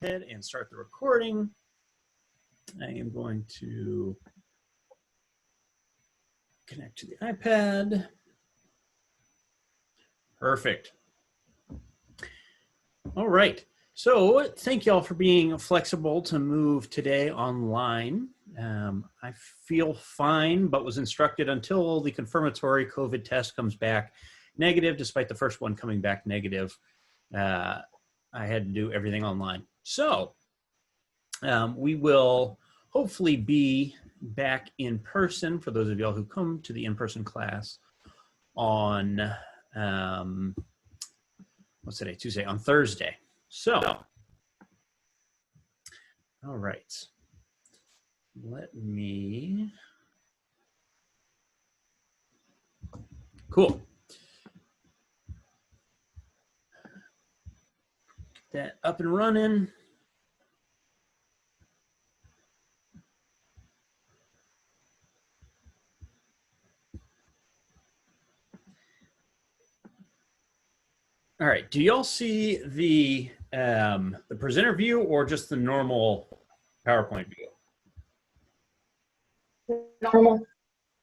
ahead and start the recording. I am going to connect to the iPad. Perfect. All right. So thank you all for being flexible to move today online. I feel fine, but was instructed until the confirmatory COVID test comes back negative, despite the first one coming back negative. I had to do everything online. So we will hopefully be back in person for those of y'all who come to the in-person class on, what's today, Tuesday, on Thursday. So, all right, let me, cool. Get that up and running. All right, do y'all see the presenter view or just the normal PowerPoint view? Normal.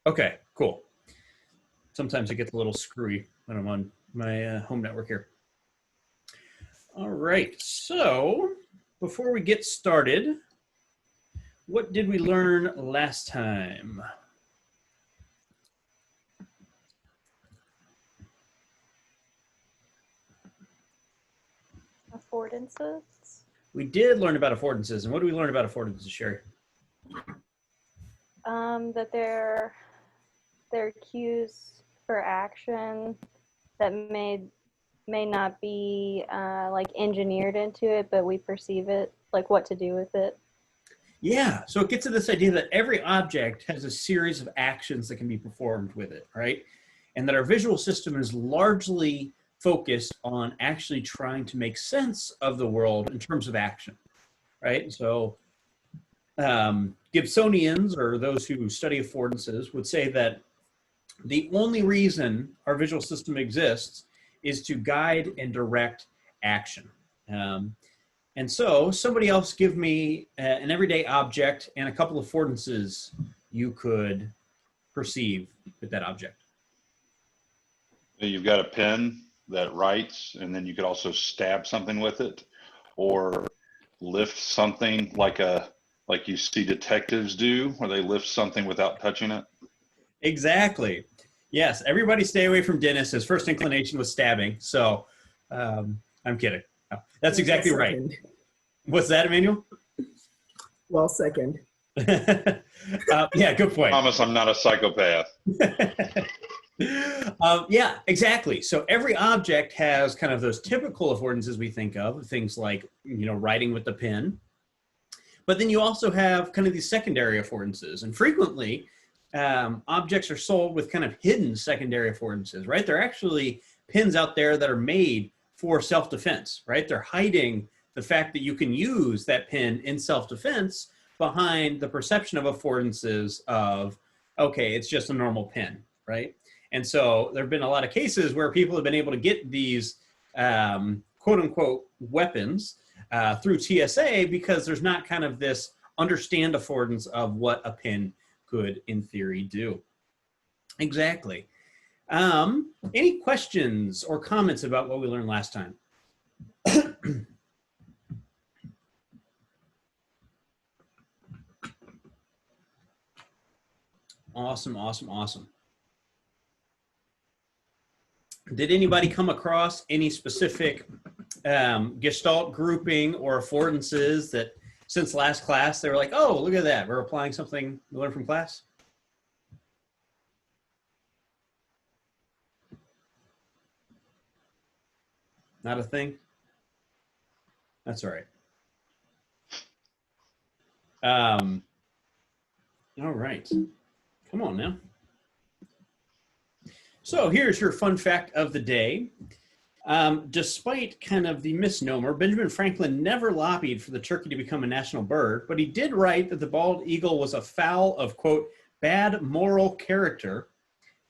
Okay, cool. Sometimes it gets a little screwy when I'm on my home network here. All right, so before we get started, what did we learn last time? Affordances. We did learn about affordances. And what did we learn about affordances, Sherry? That they're cues for action that may not be like engineered into it, but we perceive it, like what to do with it. Yeah, so it gets to this idea that every object has a series of actions that can be performed with it, right? And that our visual system is largely focused on actually trying to make sense of the world in terms of action, right? So Gibsonians, or those who study affordances, would say that the only reason our visual system exists is to guide and direct action. And so somebody else give me an everyday object and a couple of affordances you could perceive with that object. You've got a pen that writes, and then you could also stab something with it, or lift something like you see detectives do, where they lift something without touching it. Exactly. Yes, everybody stay away from Dennis. His first inclination was stabbing, so I'm kidding. No, that's exactly right. What's that, Emmanuel? Well, second. Yeah, good point. I promise I'm not a psychopath. Yeah, exactly. So every object has kind of those typical affordances we think of, things like, you know, writing with the pen. But then you also have kind of these secondary affordances. And frequently, objects are sold with kind of hidden secondary affordances, right? There are actually pins out there that are made for self-defense, right? They're hiding the fact that you can use that pin in self-defense behind the perception of affordances of, okay, it's just a normal pin, right? And so there have been a lot of cases where people have been able to get these quote unquote weapons through TSA because there's not kind of this understand affordance of what a pin could in theory do. Exactly. Any questions or comments about what we learned last time? Awesome, awesome, awesome. Did anybody come across any specific Gestalt grouping or affordances that since last class, they were like, oh, look at that, we're applying something we learned from class? Not a thing? That's all right. All right. Come on now. So here's your fun fact of the day. Despite kind of the misnomer, Benjamin Franklin never lobbied for the turkey to become a national bird, but he did write that the bald eagle was a fowl of, quote, bad moral character,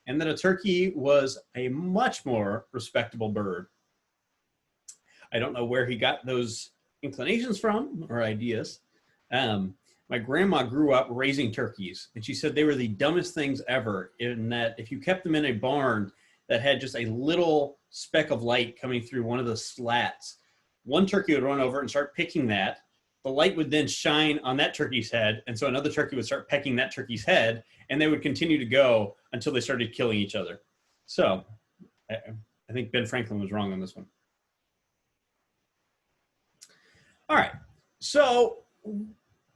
and that a turkey was a much more respectable bird. I don't know where he got those inclinations from or ideas. My grandma grew up raising turkeys, and she said they were the dumbest things ever, in that if you kept them in a barn that had just a little speck of light coming through one of the slats, one turkey would run over and start picking that. The light would then shine on that turkey's head, and so another turkey would start pecking that turkey's head, and they would continue to go until they started killing each other. So I think Ben Franklin was wrong on this one. All right, so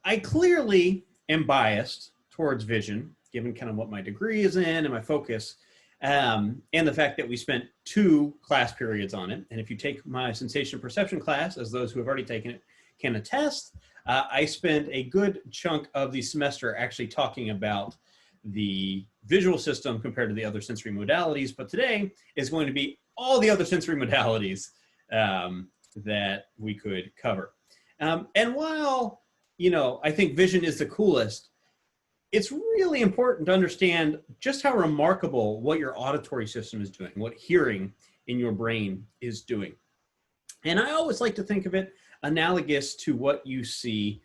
I clearly am biased towards vision, given kind of what my degree is in and my focus, and the fact that we spent 2 class periods on it. And if you take my sensation perception class, as those who have already taken it can attest, I spent a good chunk of the semester actually talking about the visual system compared to the other sensory modalities. But today is going to be all the other sensory modalities that we could cover. And while, you know, I think vision is the coolest, it's really important to understand just how remarkable what your auditory system is doing, what hearing in your brain is doing. And I always like to think of it analogous to what you see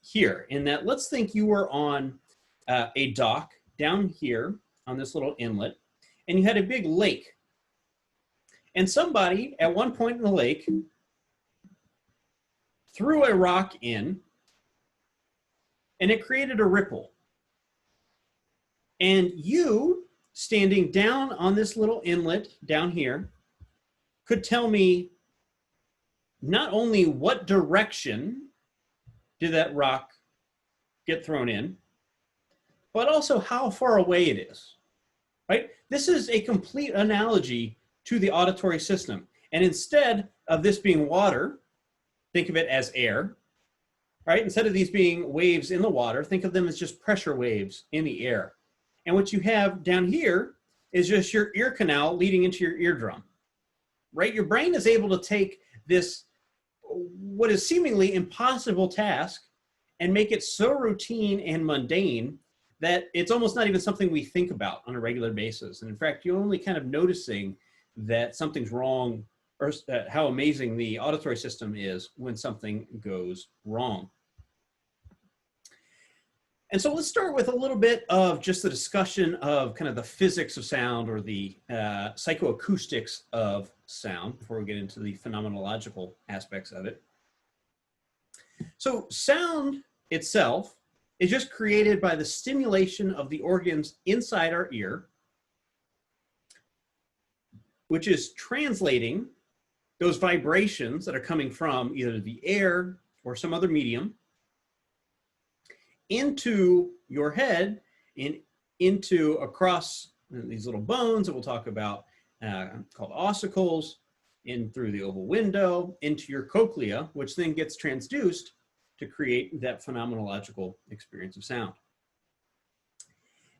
here, in that let's think you were on a dock down here on this little inlet, and you had a big lake. And somebody at one point in the lake threw a rock in, and it created a ripple. And you, standing down on this little inlet down here, could tell me not only what direction did that rock get thrown in, but also how far away it is, right? This is a complete analogy to the auditory system. And instead of this being water, think of it as air, right? Instead of these being waves in the water, think of them as just pressure waves in the air. And what you have down here is just your ear canal leading into your eardrum, right? Your brain is able to take this, what is seemingly impossible task, and make it so routine and mundane that it's almost not even something we think about on a regular basis. And in fact, you're only kind of noticing that something's wrong, or how amazing the auditory system is when something goes wrong. And so let's start with a little bit of just the discussion of kind of the physics of sound, or the psychoacoustics of sound, before we get into the phenomenological aspects of it. So sound itself is just created by the stimulation of the organs inside our ear, which is translating those vibrations that are coming from either the air or some other medium into your head and into across these little bones that we'll talk about called ossicles, in through the oval window into your cochlea, which then gets transduced to create that phenomenological experience of sound.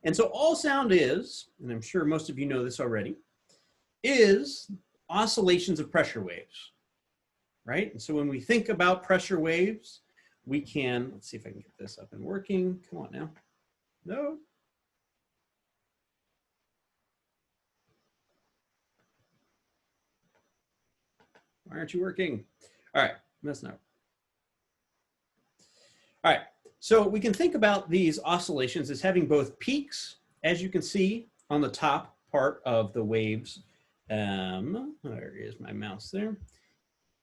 And so all sound is, and I'm sure most of you know this already, is oscillations of pressure waves, right? And so when we think about pressure waves, we can, let's see if I can get this up and working. Come on now. No. Why aren't you working? All right, that's not. All right, so we can think about these oscillations as having both peaks, as you can see on the top part of the waves. There is my mouse there.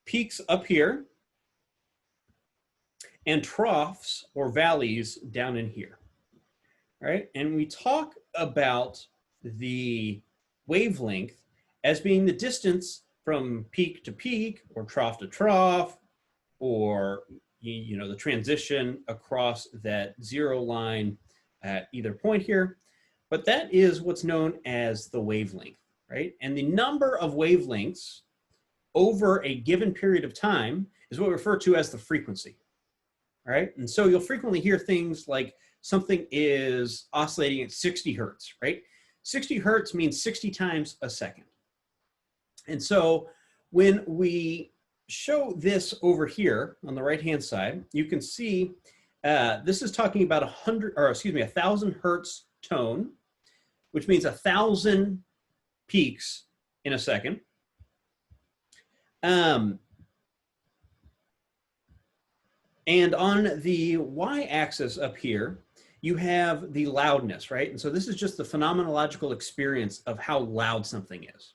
Peaks up here, and troughs or valleys down in here. All right, and we talk about the wavelength as being the distance from peak to peak, or trough to trough, or you know, the transition across that zero line at either point here. But that is what's known as the wavelength, right? And the number of wavelengths over a given period of time is what we refer to as the frequency, right? And so you'll frequently hear things like something is oscillating at 60 hertz, right? 60 hertz means 60 times a second. And so when we show this over here on the right-hand side, you can see this is talking about 1,000 hertz tone, which means 1,000 peaks in a second. And on the y-axis up here, you have the loudness, right? And so this is just the phenomenological experience of how loud something is.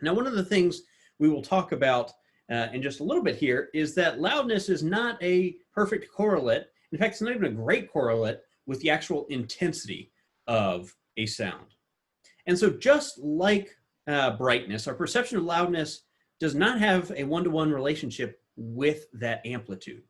Now, one of the things we will talk about in just a little bit here is that loudness is not a perfect correlate. In fact, it's not even a great correlate with the actual intensity of a sound. And so just like brightness, our perception of loudness does not have a one-to-one relationship with that amplitude.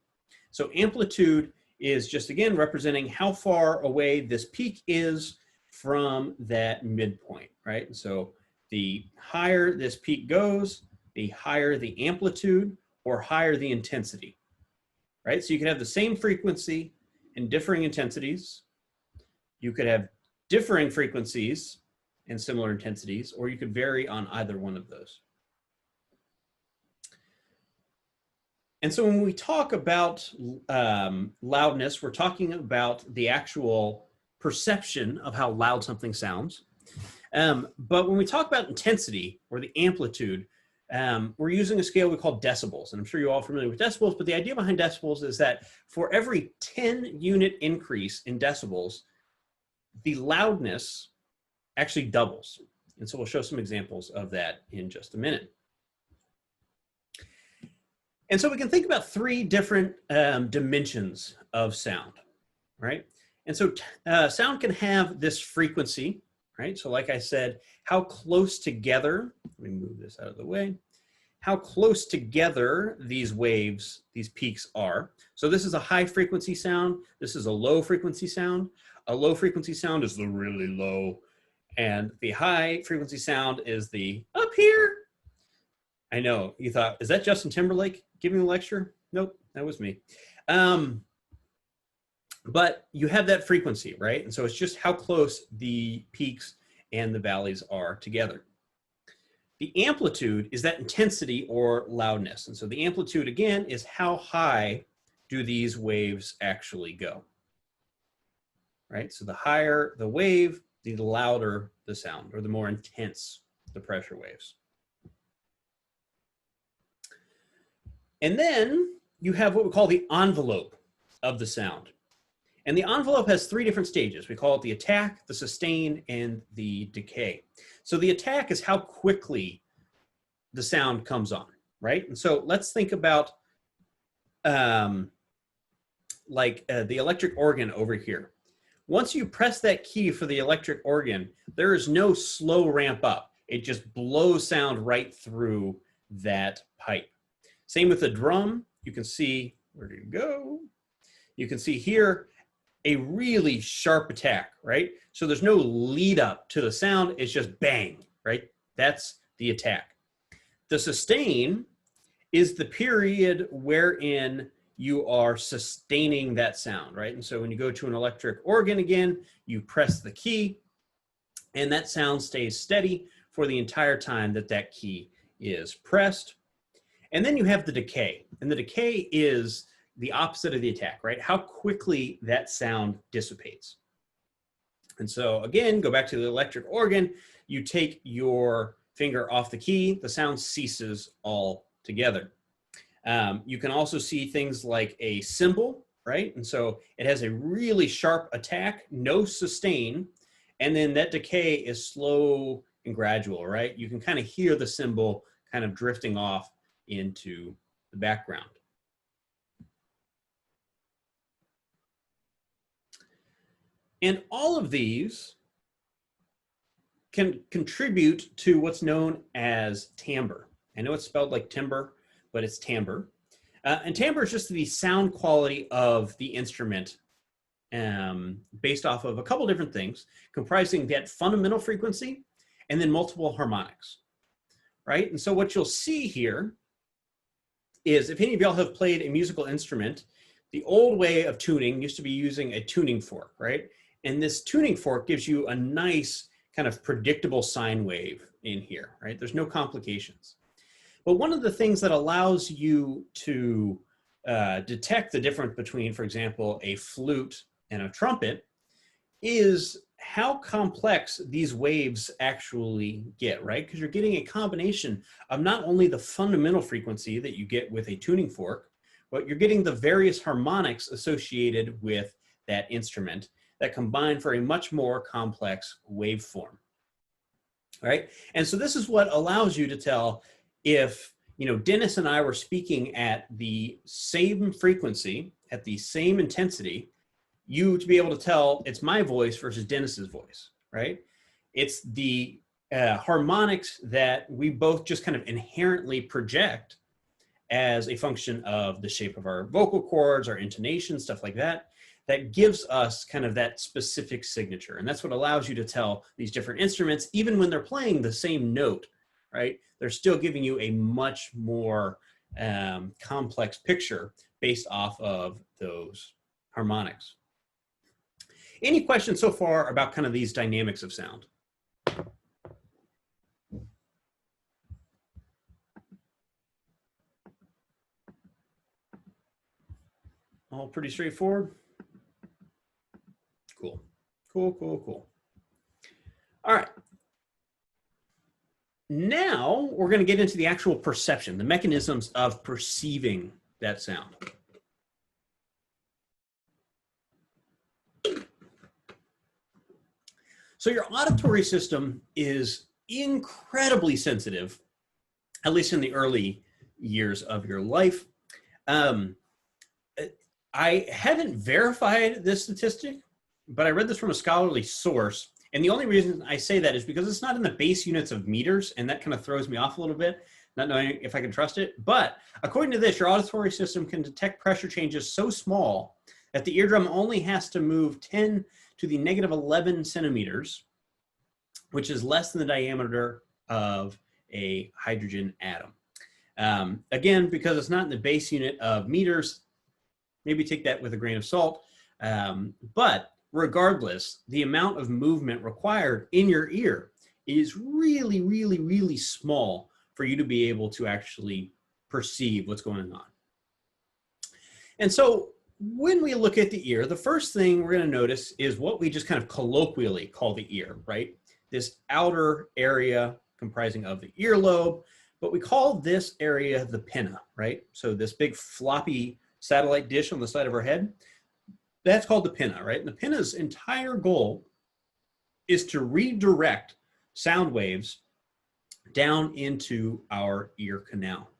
So amplitude is just, again, representing how far away this peak is from that midpoint, right? So the higher this peak goes, the higher the amplitude or higher the intensity, right? So you could have the same frequency and differing intensities. You could have differing frequencies and similar intensities, or you could vary on either one of those. And so when we talk about loudness, we're talking about the actual perception of how loud something sounds. But when we talk about intensity or the amplitude, we're using a scale we call decibels. And I'm sure you're all familiar with decibels, but the idea behind decibels is that for every 10 unit increase in decibels, the loudness actually doubles. And so we'll show some examples of that in just a minute. And so we can think about three different dimensions of sound, right? And so sound can have this frequency, right? So like I said, how close together, let me move this out of the way, how close together these waves, these peaks are. So this is a high frequency sound. This is a low frequency sound. A low frequency sound is the really low, and the high frequency sound is the up here. I know, you thought, is that Justin Timberlake giving the lecture? Nope, that was me. But you have that frequency, right? And so it's just how close the peaks and the valleys are together. The amplitude is that intensity or loudness. And so the amplitude, again, is how high do these waves actually go, right? So the higher the wave, the louder the sound, or the more intense the pressure waves. And then you have what we call the envelope of the sound. And the envelope has three different stages. We call it the attack, the sustain, and the decay. So the attack is how quickly the sound comes on, right? And so let's think about the electric organ over here. Once you press that key for the electric organ, there is no slow ramp up. It just blows sound right through that pipe. Same with the drum. You can see, where do you go? You can see here a really sharp attack, right? So there's no lead up to the sound. It's just bang, right? That's the attack. The sustain is the period wherein you are sustaining that sound, right? And so when you go to an electric organ again, you press the key and that sound stays steady for the entire time that that key is pressed. And then you have the decay, and the decay is the opposite of the attack, right? How quickly that sound dissipates. And so again, go back to the electric organ, you take your finger off the key, the sound ceases altogether. You can also see things like a cymbal, right? And so it has a really sharp attack, no sustain, and then that decay is slow and gradual, right? You can kind of hear the cymbal kind of drifting off into the background. And all of these can contribute to what's known as timbre. I know it's spelled like timber, but it's timbre. And timbre is just the sound quality of the instrument based off of a couple different things, comprising that fundamental frequency and then multiple harmonics, right? And so what you'll see here is, if any of y'all have played a musical instrument, the old way of tuning used to be using a tuning fork, right? And this tuning fork gives you a nice kind of predictable sine wave in here, right? There's no complications. But one of the things that allows you to detect the difference between, for example, a flute and a trumpet is how complex these waves actually get, right? Because you're getting a combination of not only the fundamental frequency that you get with a tuning fork, but you're getting the various harmonics associated with that instrument that combine for a much more complex waveform. All right, and so this is what allows you to tell if, you know, Dennis and I were speaking at the same frequency, at the same intensity, you to be able to tell it's my voice versus Dennis's voice, right? It's the harmonics that we both just kind of inherently project as a function of the shape of our vocal cords, our intonation, stuff like that, that gives us kind of that specific signature. And that's what allows you to tell these different instruments, even when they're playing the same note, right? They're still giving you a much more complex picture based off of those harmonics. Any questions so far about kind of these dynamics of sound? All pretty straightforward? Cool, cool, cool, cool. All right. Now we're going to get into the actual perception, the mechanisms of perceiving that sound. So your auditory system is incredibly sensitive, at least in the early years of your life. I haven't verified this statistic, but I read this from a scholarly source. And the only reason I say that is because it's not in the base units of meters, and that kind of throws me off a little bit, not knowing if I can trust it. But according to this, your auditory system can detect pressure changes so small that the eardrum only has to move 10 to the negative 11 centimeters, which is less than the diameter of a hydrogen atom. Again, because it's not in the base unit of meters, maybe take that with a grain of salt. But regardless, the amount of movement required in your ear is really, really, really small for you to be able to actually perceive what's going on. And so when we look at the ear, the first thing we're going to notice is what we just kind of colloquially call the ear, right? This outer area comprising of the earlobe, but we call this area the pinna, right? So this big floppy satellite dish on the side of our head, that's called the pinna, right? And the pinna's entire goal is to redirect sound waves down into our ear canal.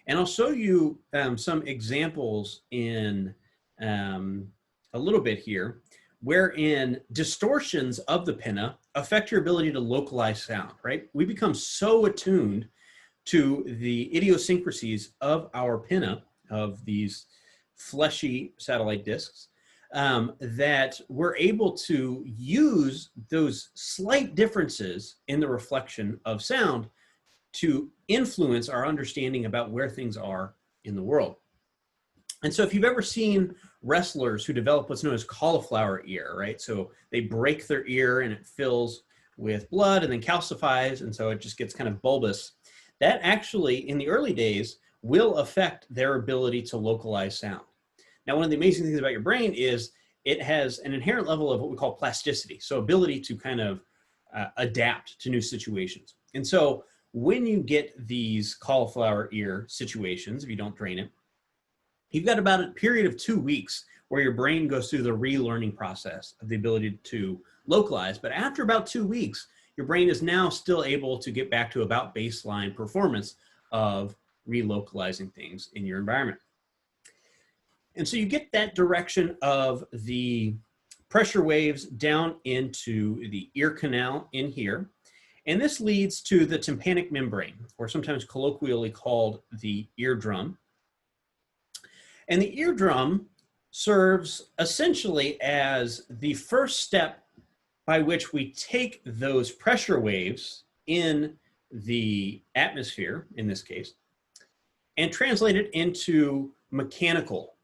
And I'll show you some examples in a little bit here, wherein distortions of the pinna affect your ability to localize sound, right? We become so attuned to the idiosyncrasies of our pinna, of these fleshy satellite discs, that we're able to use those slight differences in the reflection of sound to influence our understanding about where things are in the world. And so if you've ever seen wrestlers who develop what's known as cauliflower ear, right? So they break their ear and it fills with blood and then calcifies, and so it just gets kind of bulbous. That actually, in the early days, will affect their ability to localize sound. Now, one of the amazing things about your brain is it has an inherent level of what we call plasticity, so ability to kind of adapt to new situations. And so when you get these cauliflower ear situations, if you don't drain it, you've got about a period of 2 weeks where your brain goes through the relearning process of the ability to localize. But after about 2 weeks, your brain is now still able to get back to about baseline performance of relocalizing things in your environment. And so you get that direction of the pressure waves down into the ear canal in here. And this leads to the tympanic membrane, or sometimes colloquially called the eardrum. And the eardrum serves essentially as the first step by which we take those pressure waves in the atmosphere, in this case, and translate it into mechanical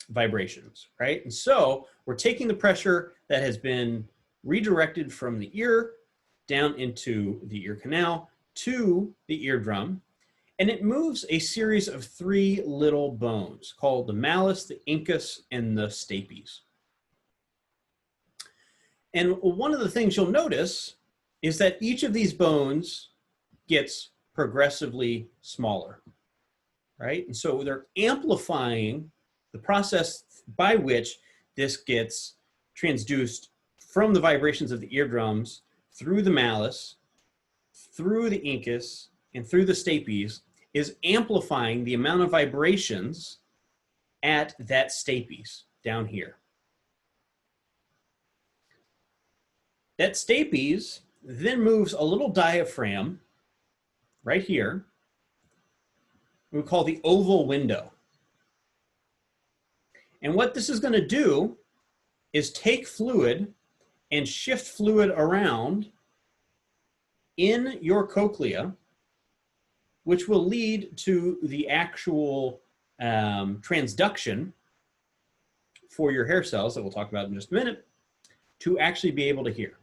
vibrations, right? And so we're taking the pressure that has been redirected from the ear down into the ear canal to the eardrum, and it moves a series of 3 little bones called the malleus, the incus, and the stapes. And one of the things you'll notice is that each of these bones gets progressively smaller. right? And so they're amplifying the process by which this gets transduced from the vibrations of the eardrums through the malleus, through the incus, and through the stapes, is amplifying the amount of vibrations at that stapes down here. That stapes then moves a little diaphragm right here, we call the oval window. And what this is going to do is take fluid and shift fluid around in your cochlea, which will lead to the actual transduction for your hair cells that we'll talk about in just a minute to actually be able to hear.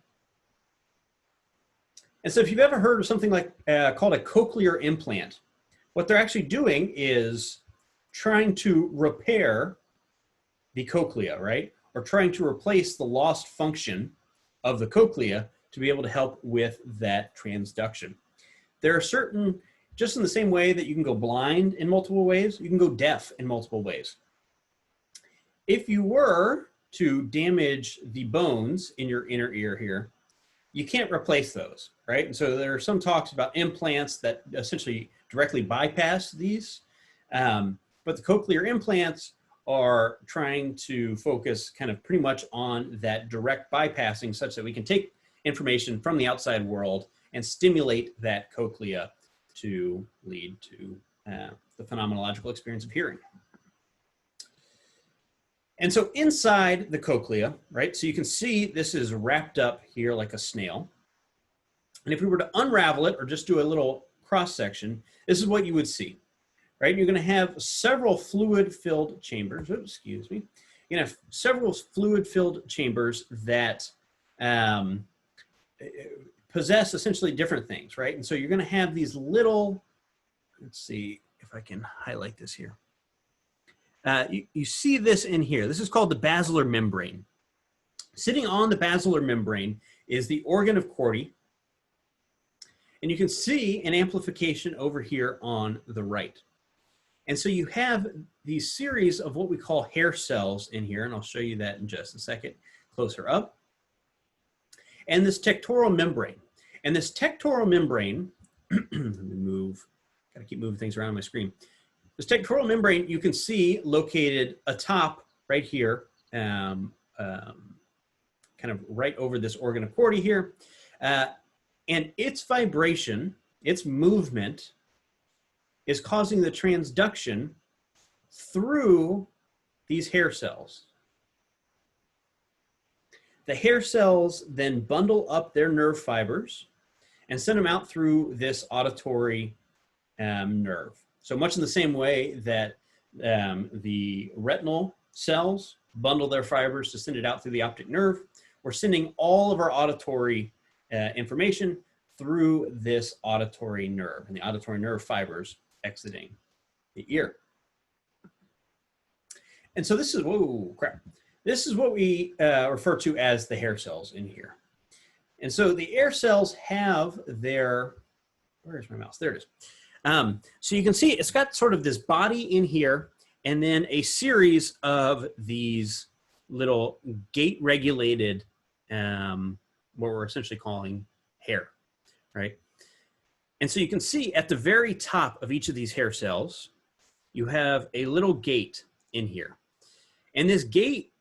And so if you've ever heard of something like called a cochlear implant, what they're actually doing is trying to repair the cochlea, right? Or trying to replace the lost function of the cochlea to be able to help with that transduction. There are certain, just in the same way that you can go blind in multiple ways, you can go deaf in multiple ways. If you were to damage the bones in your inner ear here, you can't replace those, right? And so there are some talks about implants that essentially directly bypass these, but the cochlear implants are trying to focus kind of pretty much on that direct bypassing such that we can take information from the outside world and stimulate that cochlea to lead to the phenomenological experience of hearing. And so inside the cochlea, right, so you can see this is wrapped up here like a snail. And if we were to unravel it or just do a little cross section, this is what you would see, right? You're going to have several fluid-filled chambers. Oops, excuse me. You're going to have several fluid-filled chambers that possess essentially different things, right? And so you're going to have these little, let's see if I can highlight this here. You see this in here. This is called the basilar membrane. Sitting on the basilar membrane is the organ of Corti. And you can see an amplification over here on the right. And so you have these series of what we call hair cells in here, and I'll show you that in just a second, closer up. And this tectoral membrane. And this tectoral membrane, let me move, gotta keep moving things around on my screen. This tectoral membrane you can see located atop right here, kind of right over this organ of Corti here. And its vibration, its movement, is causing the transduction through these hair cells. The hair cells then bundle up their nerve fibers and send them out through this auditory nerve. So much in the same way that the retinal cells bundle their fibers to send it out through the optic nerve, we're sending all of our auditory information through this auditory nerve, and the auditory nerve fibers exiting the ear. And so this is, whoa, crap. This is what we refer to as the hair cells in here. And so the hair cells have their, where's my mouse? There it is. So you can see it's got sort of this body in here and then a series of these little gate regulated, what we're essentially calling hair, right? And so you can see at the very top of each of these hair cells, you have a little gate in here. And this gate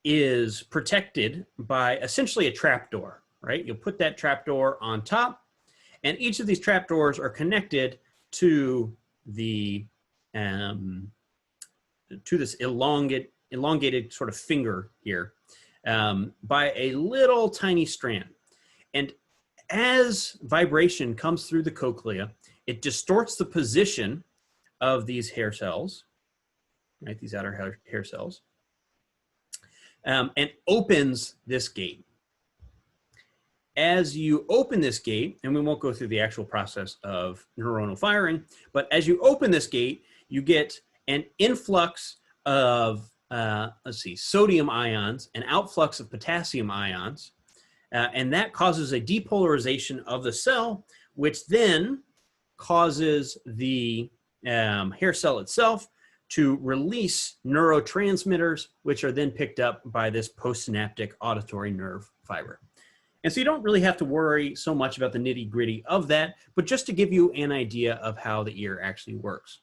is protected by essentially a trapdoor, right? You'll put that trapdoor on top, and each of these trapdoors are connected to the to this elongated sort of finger here by a little tiny strand. And as vibration comes through the cochlea, it distorts the position of these hair cells, right? These outer hair cells, and opens this gate. As you open this gate, and we won't go through the actual process of neuronal firing, but as you open this gate, you get an influx of, sodium ions, an outflux of potassium ions, and that causes a depolarization of the cell, which then causes the hair cell itself to release neurotransmitters, which are then picked up by this postsynaptic auditory nerve fiber. And so you don't really have to worry so much about the nitty gritty of that, but just to give you an idea of how the ear actually works.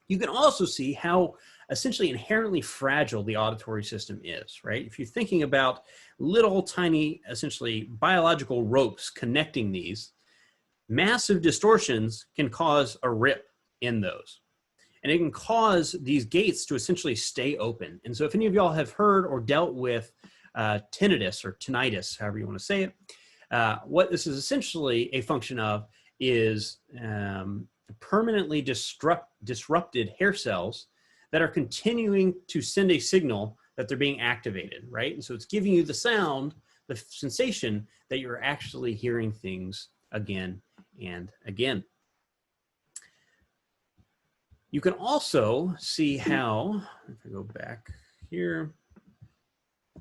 You can also see how essentially inherently fragile the auditory system is, right? If you're thinking about little tiny, essentially biological ropes connecting these, massive distortions can cause a rip in those. And it can cause these gates to essentially stay open. And so if any of y'all have heard or dealt with tinnitus or tinnitus, however you want to say it, what this is essentially a function of is permanently disrupted hair cells that are continuing to send a signal that they're being activated, right? And so it's giving you the sound, the sensation that you're actually hearing things again and again. You can also see how, if I go back here,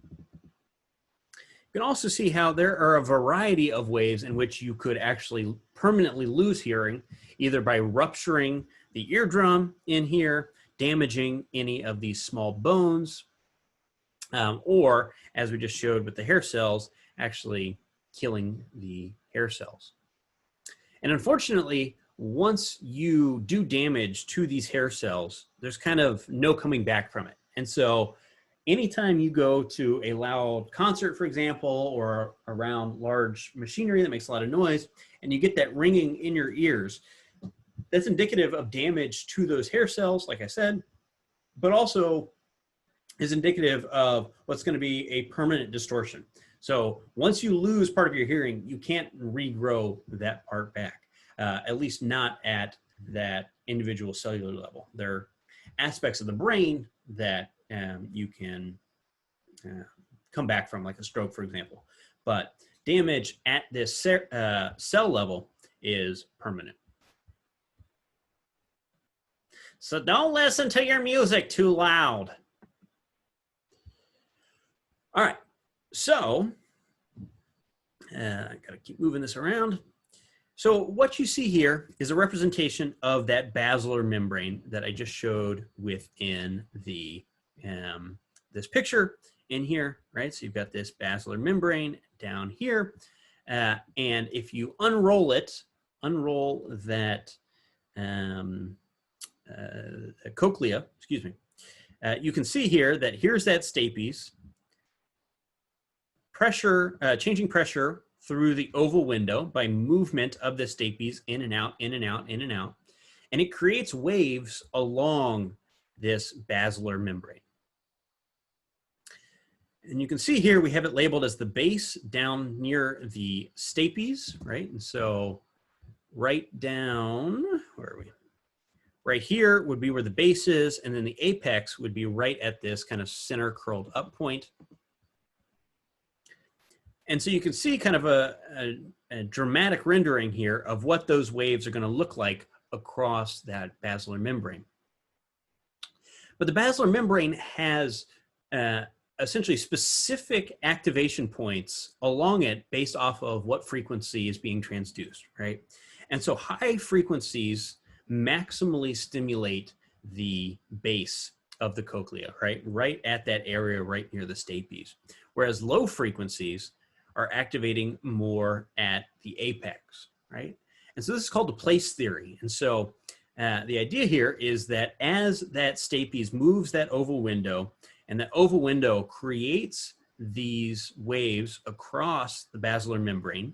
you can also see how there are a variety of ways in which you could actually permanently lose hearing, either by rupturing the eardrum in here, damaging any of these small bones, or, as we just showed with the hair cells, actually killing the hair cells. And unfortunately, once you do damage to these hair cells, there's kind of no coming back from it. And so anytime you go to a loud concert, for example, or around large machinery that makes a lot of noise, and you get that ringing in your ears, that's indicative of damage to those hair cells, like I said, but also is indicative of what's going to be a permanent distortion. So once you lose part of your hearing, you can't regrow that part back. At least not at that individual cellular level. There are aspects of the brain that you can come back from, like a stroke, for example. But damage at this cell level is permanent. So don't listen to your music too loud. All right, so I gotta keep moving this around. So what you see here is a representation of that basilar membrane that I just showed within the this picture in here, right? So you've got this basilar membrane down here, and if you unroll it, unroll that cochlea, excuse me, you can see here that here's that stapes, pressure, changing pressure through the oval window by movement of the stapes in and out, in and out, in and out. And it creates waves along this basilar membrane. And you can see here, we have it labeled as the base down near the stapes, right? And so right down, where are we? Right here would be where the base is, and then the apex would be right at this kind of center curled up point. And so you can see kind of a dramatic rendering here of what those waves are going to look like across that basilar membrane. But the basilar membrane has essentially specific activation points along it based off of what frequency is being transduced, right? And so high frequencies maximally stimulate the base of the cochlea, right? Right at that area right near the stapes. Whereas low frequencies are activating more at the apex, right? And so this is called the place theory. And so the idea here is that as that stapes moves that oval window, and that oval window creates these waves across the basilar membrane,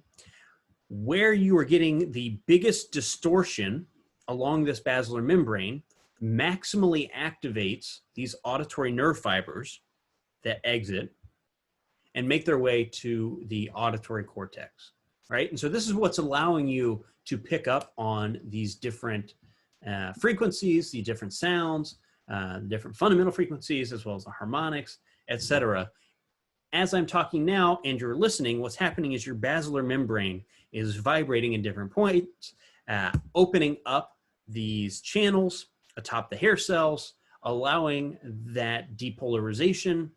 where you are getting the biggest distortion along this basilar membrane maximally activates these auditory nerve fibers that exit and make their way to the auditory cortex, right? And so this is what's allowing you to pick up on these different frequencies, the different sounds, different fundamental frequencies, as well as the harmonics, etc. As I'm talking now and you're listening, what's happening is your basilar membrane is vibrating in different points, opening up these channels atop the hair cells, allowing that depolarization,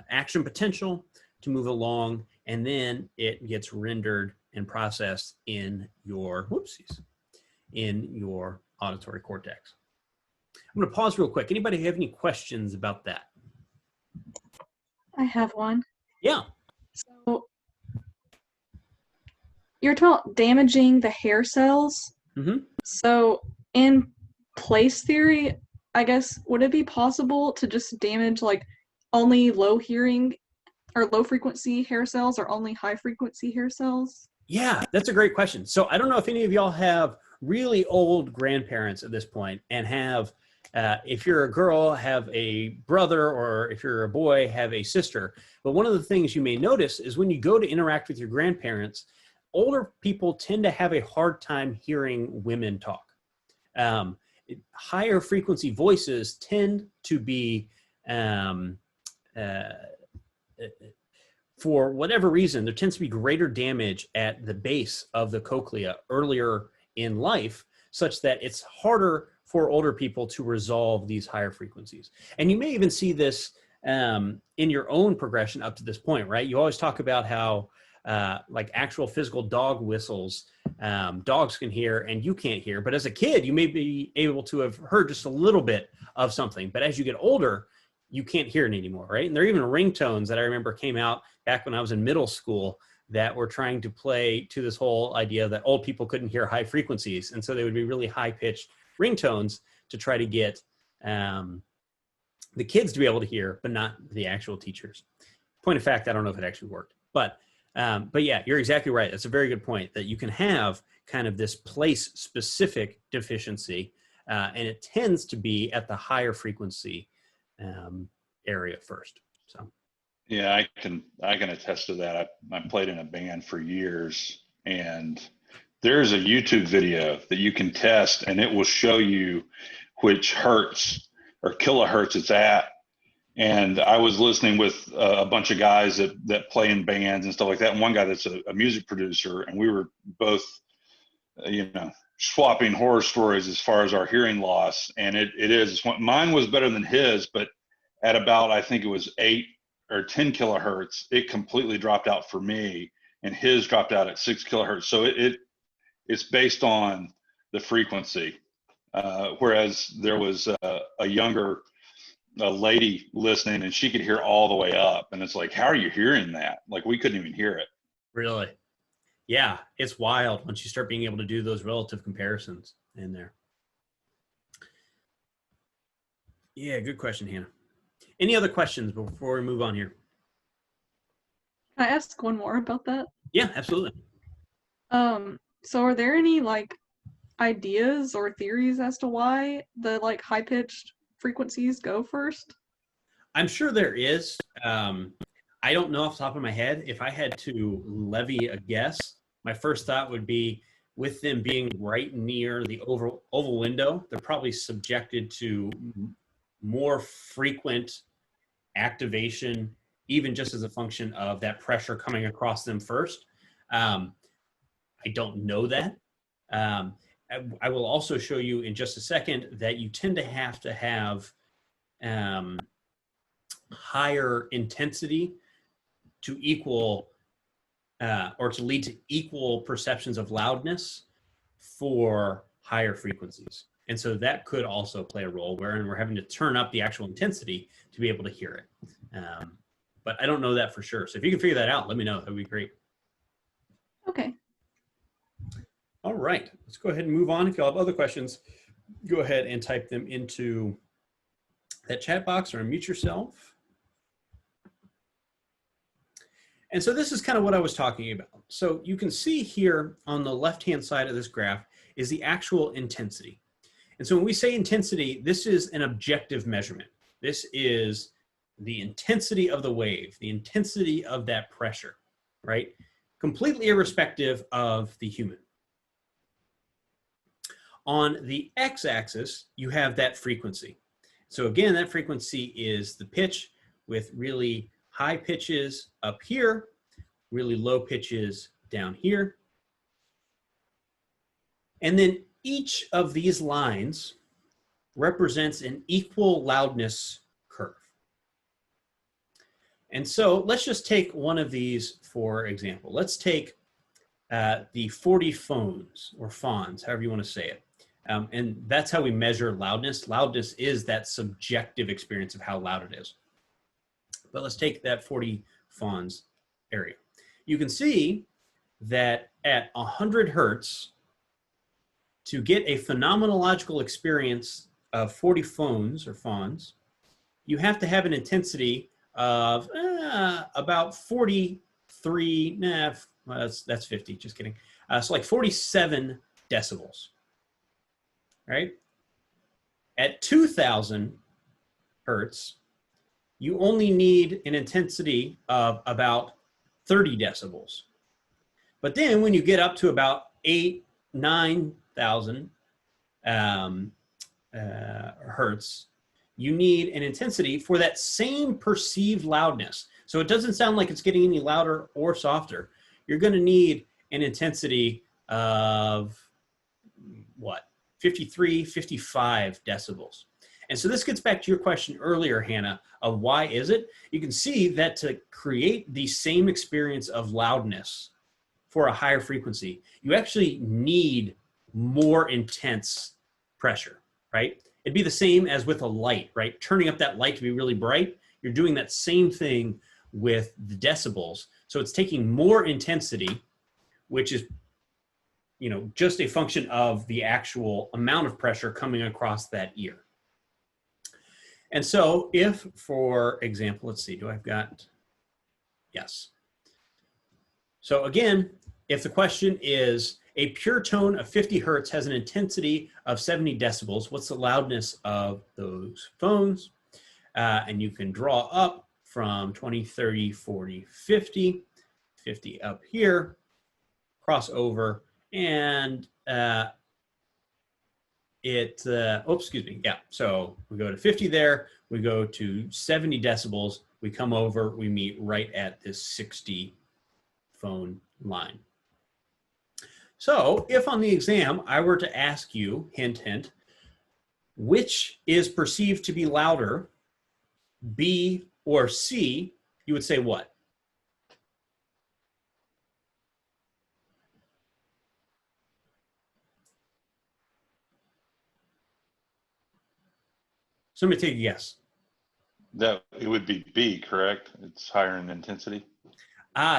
action potential to move along, and then it gets rendered and processed in your in your auditory cortex. I'm going to pause real quick. Anybody have any questions about that? I have one. Yeah. So you're talking about damaging the hair cells. Mm-hmm. So in place theory, I guess, would it be possible to just damage like only low hearing or low frequency hair cells or only high frequency hair cells? Yeah, that's a great question. So I don't know if any of y'all have really old grandparents at this point and have, if you're a girl, have a brother, or if you're a boy, have a sister. But one of the things you may notice is when you go to interact with your grandparents, older people tend to have a hard time hearing women talk. Higher frequency voices tend to be, for whatever reason, there tends to be greater damage at the base of the cochlea earlier in life, such that it's harder for older people to resolve these higher frequencies. And you may even see this in your own progression up to this point, right? You always talk about how like actual physical dog whistles, dogs can hear and you can't hear. But as a kid, you may be able to have heard just a little bit of something. But as you get older, you can't hear it anymore, right? And there are even ringtones that I remember came out back when I was in middle school that were trying to play to this whole idea that old people couldn't hear high frequencies. And so they would be really high-pitched ringtones to try to get the kids to be able to hear, but not the actual teachers. Point of fact, I don't know if it actually worked. But yeah, you're exactly right. That's a very good point, that you can have kind of this place-specific deficiency, and it tends to be at the higher frequency area first. So Yeah, I can attest to that. I played in a band for years, and there's a YouTube video that you can test, and it will show you which hertz or kilohertz it's at. And I was listening with a bunch of guys that play in bands and stuff like that, and one guy that's a music producer, and we were both, swapping horror stories as far as our hearing loss. And mine was better than his, but at about, I think it was 8 or 10 kilohertz, it completely dropped out for me, and his dropped out at 6 kilohertz. So it's based on the frequency. Whereas there was a younger lady listening, and she could hear all the way up. And it's like, how are you hearing that? Like, we couldn't even hear it. really, yeah, it's wild once you start being able to do those relative comparisons in there. Yeah, good question, Hannah. Any other questions before we move on here? Can I ask one more about that? Yeah, absolutely. So are there any like ideas or theories as to why the like high-pitched frequencies go first? I'm sure there is. I don't know off the top of my head. If I had to levy a guess, my first thought would be, with them being right near the oval window, they're probably subjected to more frequent activation, even just as a function of that pressure coming across them first. I don't know that. I will also show you in just a second that you tend to have higher intensity to equal or to lead to equal perceptions of loudness for higher frequencies. And so that could also play a role wherein we're having to turn up the actual intensity to be able to hear it. But I don't know that for sure. So if you can figure that out, let me know. That would be great. Okay. All right, let's go ahead and move on. If you have other questions, go ahead and type them into that chat box or unmute yourself. And so this is kind of what I was talking about. So you can see here on the left-hand side of this graph is the actual intensity. And so when we say intensity, this is an objective measurement. This is the intensity of the wave, the intensity of that pressure, right? Completely irrespective of the human. On the x-axis, you have that frequency. So again, that frequency is the pitch with really high pitches up here, really low pitches down here. And then each of these lines represents an equal loudness curve. And so let's just take one of these for example. Let's take the 40 phones or fawns, however you want to say it. And that's how we measure loudness. Loudness is that subjective experience of how loud it is. But let's take that 40 fawns area. You can see that at 100 hertz, to get a phenomenological experience of 40 phones or fawns, you have to have an intensity of about 43, well, that's 50, just kidding. So like 47 decibels, right? At 2000 hertz, you only need an intensity of about 30 decibels. But then when you get up to about 9,000 hertz, you need an intensity for that same perceived loudness. So it doesn't sound like it's getting any louder or softer. You're going to need an intensity of what? 53, 55 decibels. And so this gets back to your question earlier, Hannah, of why is it? You can see that to create the same experience of loudness for a higher frequency, you actually need more intense pressure, right? It'd be the same as with a light, right? Turning up that light to be really bright, you're doing that same thing with the decibels. So it's taking more intensity, which is, you know, just a function of the actual amount of pressure coming across that ear. And so if, for example, let's see, yes. So again, if the question is a pure tone of 50 hertz has an intensity of 70 decibels, what's the loudness of those phones? And you can draw up from 20, 30, 40, 50, 50 up here, cross over, and excuse me, yeah. So we go to 50 there, we go to 70 decibels, we come over, we meet right at this 60 phone line. So if on the exam, I were to ask you, hint, hint, which is perceived to be louder, B or C, you would say what? Somebody take a guess. That it would be B, correct? It's higher in intensity.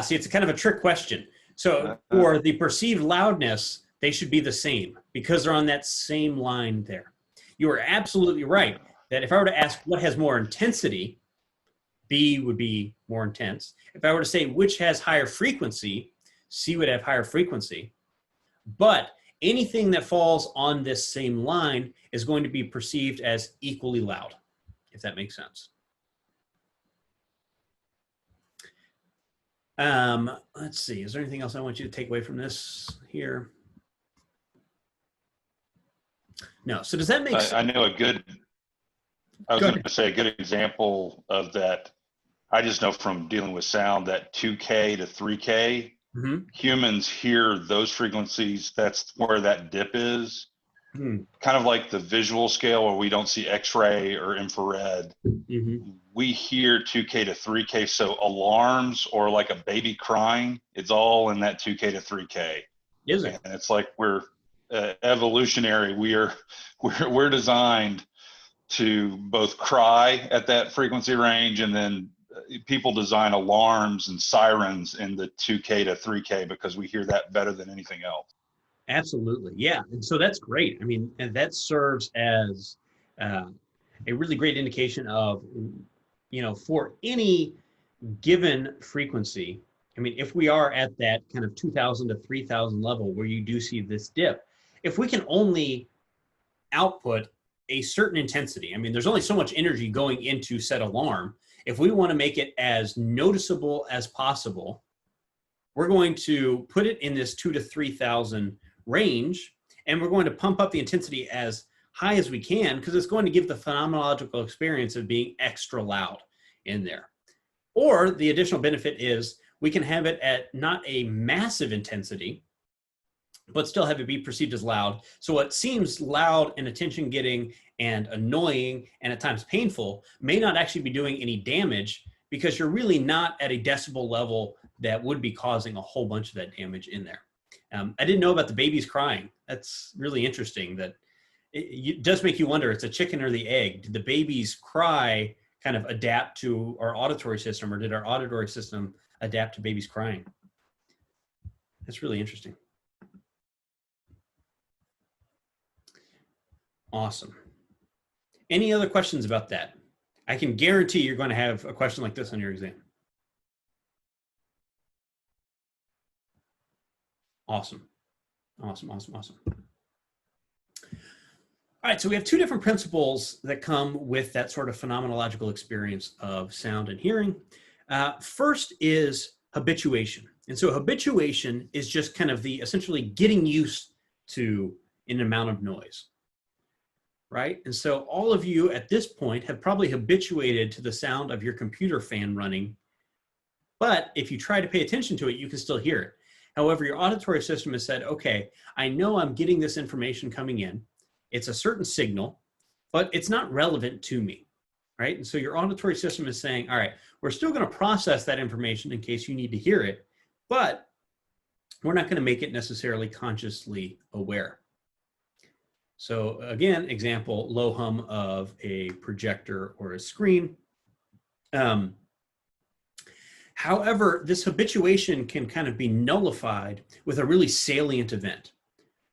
See, it's a kind of a trick question. So for the perceived loudness, they should be the same because they're on that same line there. You are absolutely right that if I were to ask what has more intensity, B would be more intense. If I were to say which has higher frequency, C would have higher frequency. But anything that falls on this same line is going to be perceived as equally loud, if that makes sense. Let's see, is there anything else I want you to take away from this here? No, so does that make sense? I know I was going to say a good example of that. I just know from dealing with sound that 2K to 3K, humans hear those frequencies. That's where that dip is. Kind of like the visual scale where we don't see X-ray or infrared. We hear 2K to 3K, so alarms or like a baby crying, it's all in that 2K to 3K. Is it? And it's like we're evolutionary. We're designed to both cry at that frequency range, and then people design alarms and sirens in the 2K to 3K because we hear that better than anything else. Absolutely, yeah. And so that's great. I mean, and that serves as a really great indication of, you know, for any given frequency. I mean, if we are at that kind of 2,000 to 3,000 level where you do see this dip, if we can only output a certain intensity, I mean, there's only so much energy going into said alarm. If we want to make it as noticeable as possible, we're going to put it in this 2,000 to 3,000 range, and we're going to pump up the intensity as high as we can because it's going to give the phenomenological experience of being extra loud in there. Or the additional benefit is we can have it at not a massive intensity, but still have it be perceived as loud. So what seems loud and attention getting and annoying and at times painful may not actually be doing any damage because you're really not at a decibel level that would be causing a whole bunch of that damage in there. I didn't know about the babies crying. That's really interesting that it does make you wonder, it's a chicken or the egg. Did the baby's cry kind of adapt to our auditory system, or did our auditory system adapt to baby's crying? That's really interesting. Awesome. Any other questions about that? I can guarantee you're going to have a question like this on your exam. Awesome. Awesome, awesome, awesome. All right, so we have two different principles that come with that sort of phenomenological experience of sound and hearing. First is habituation. And so habituation is just kind of the essentially getting used to an amount of noise, right? And so all of you at this point have probably habituated to the sound of your computer fan running, but if you try to pay attention to it, you can still hear it. However, your auditory system has said, okay, I know I'm getting this information coming in. It's a certain signal, but it's not relevant to me, right? And so your auditory system is saying, all right, we're still going to process that information in case you need to hear it, but we're not going to make it necessarily consciously aware. So again, example, low hum of a projector or a screen. However, this habituation can kind of be nullified with a really salient event,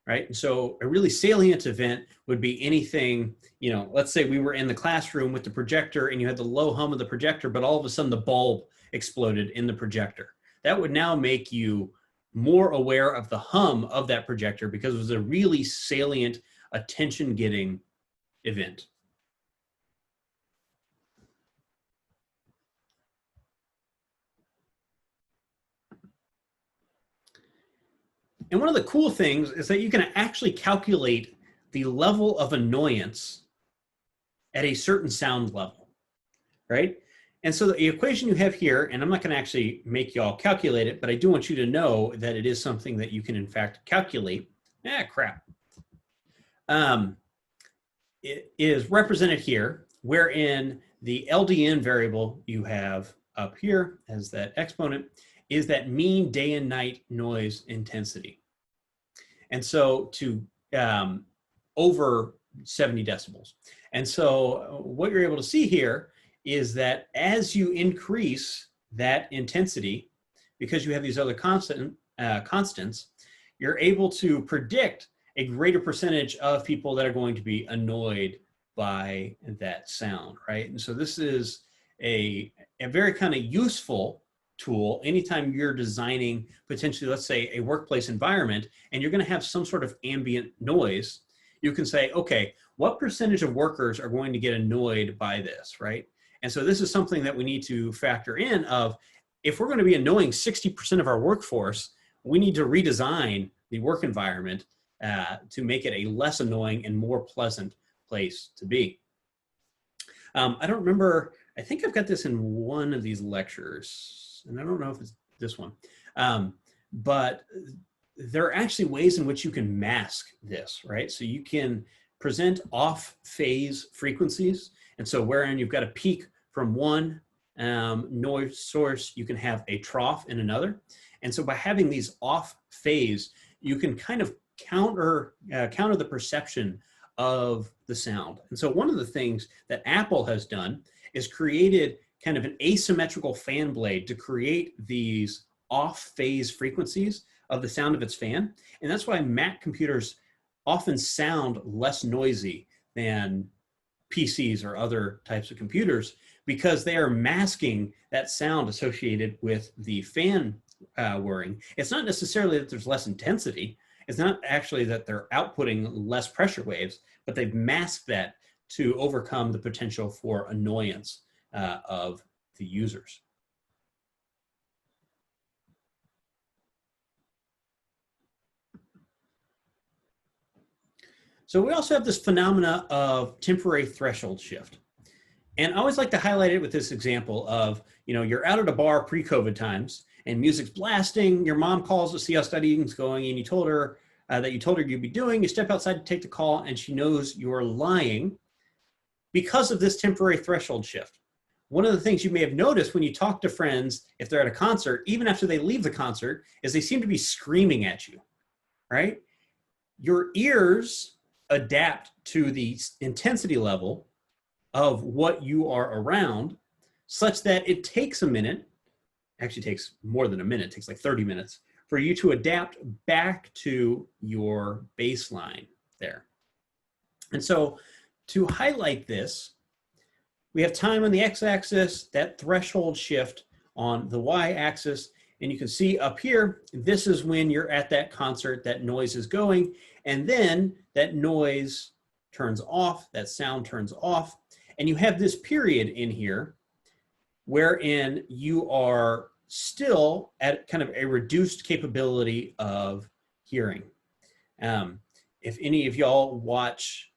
right? And so a really salient event would be anything, you know, let's say we were in the classroom with the projector and you had the low hum of the projector, but all of a sudden the bulb exploded in the projector. That would now make you more aware of the hum of that projector because it was a really salient, attention-getting event. And one of the cool things is that you can actually calculate the level of annoyance at a certain sound level, right? And so the equation you have here, and I'm not going to actually make y'all calculate it, but I do want you to know that it is something that you can in fact calculate. It is represented here, wherein the LDN variable you have up here as that exponent is that mean day and night noise intensity. And so to over 70 decibels. And so what you're able to see here is that as you increase that intensity, because you have these other constants, you're able to predict a greater percentage of people that are going to be annoyed by that sound, right? And so this is a very kind of useful tool anytime you're designing potentially, let's say, a workplace environment and you're going to have some sort of ambient noise. You can say, okay, what percentage of workers are going to get annoyed by this, right? And so this is something that we need to factor in of, if we're going to be annoying 60% of our workforce, we need to redesign the work environment to make it a less annoying and more pleasant place to be. I don't remember, I think I've got this in one of these lectures, and I don't know if it's this one, but there are actually ways in which you can mask this, right? So you can present off phase frequencies. And so wherein you've got a peak from one noise source, you can have a trough in another. And so by having these off phase, you can kind of counter the perception of the sound. And so one of the things that Apple has done is created kind of an asymmetrical fan blade to create these off phase frequencies of the sound of its fan. And that's why Mac computers often sound less noisy than PCs or other types of computers, because they are masking that sound associated with the fan whirring. It's not necessarily that there's less intensity. It's not actually that they're outputting less pressure waves, but they've masked that to overcome the potential for annoyance of the users. So we also have this phenomena of temporary threshold shift. And I always like to highlight it with this example of, you know, you're out at a bar pre-COVID times and music's blasting, your mom calls to see how studying's going, and you told her that you told her you'd be doing, you step outside to take the call and she knows you're lying because of this temporary threshold shift. One of the things you may have noticed when you talk to friends, if they're at a concert, even after they leave the concert, is they seem to be screaming at you, right? Your ears adapt to the intensity level of what you are around, such that it takes a minute, actually takes more than a minute, it takes like 30 minutes, for you to adapt back to your baseline there. And so to highlight this, we have time on the x-axis, that threshold shift on the y-axis, and you can see up here, this is when you're at that concert, that noise is going, and then that noise turns off, that sound turns off, and you have this period in here wherein you are still at kind of a reduced capability of hearing. If any of y'all watch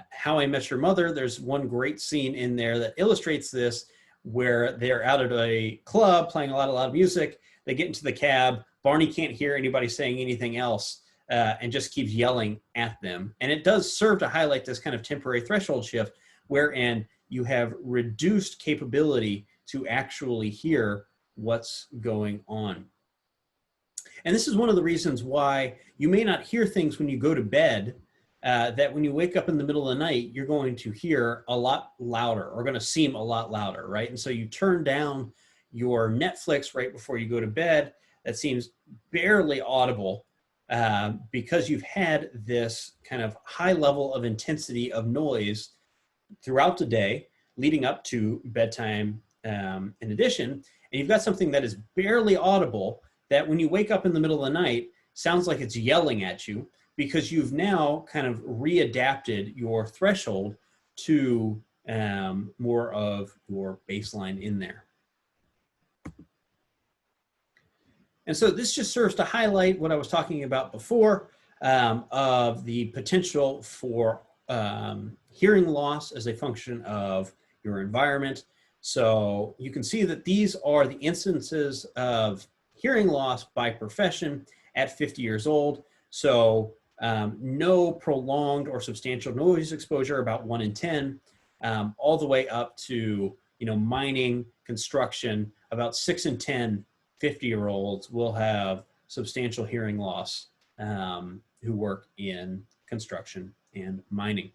How I Met Your Mother, there's one great scene in there that illustrates this, where they're out at a club playing a lot of loud music. They get into the cab. Barney can't hear anybody saying anything else and just keeps yelling at them. And it does serve to highlight this kind of temporary threshold shift wherein you have reduced capability to actually hear what's going on. And this is one of the reasons why you may not hear things when you go to bed, that when you wake up in the middle of the night, you're going to hear a lot louder, or going to seem a lot louder, right? And so you turn down your Netflix right before you go to bed. That seems barely audible because you've had this kind of high level of intensity of noise throughout the day leading up to bedtime in addition. And you've got something that is barely audible that when you wake up in the middle of the night sounds like it's yelling at you, because you've now kind of readapted your threshold to more of your baseline in there. And so this just serves to highlight what I was talking about before of the potential for hearing loss as a function of your environment. So you can see that these are the instances of hearing loss by profession at 50 years old. So no prolonged or substantial noise exposure, about 1 in 10, all the way up to, mining, construction, about 6 in 10 50-year-olds will have substantial hearing loss who work in construction and mining.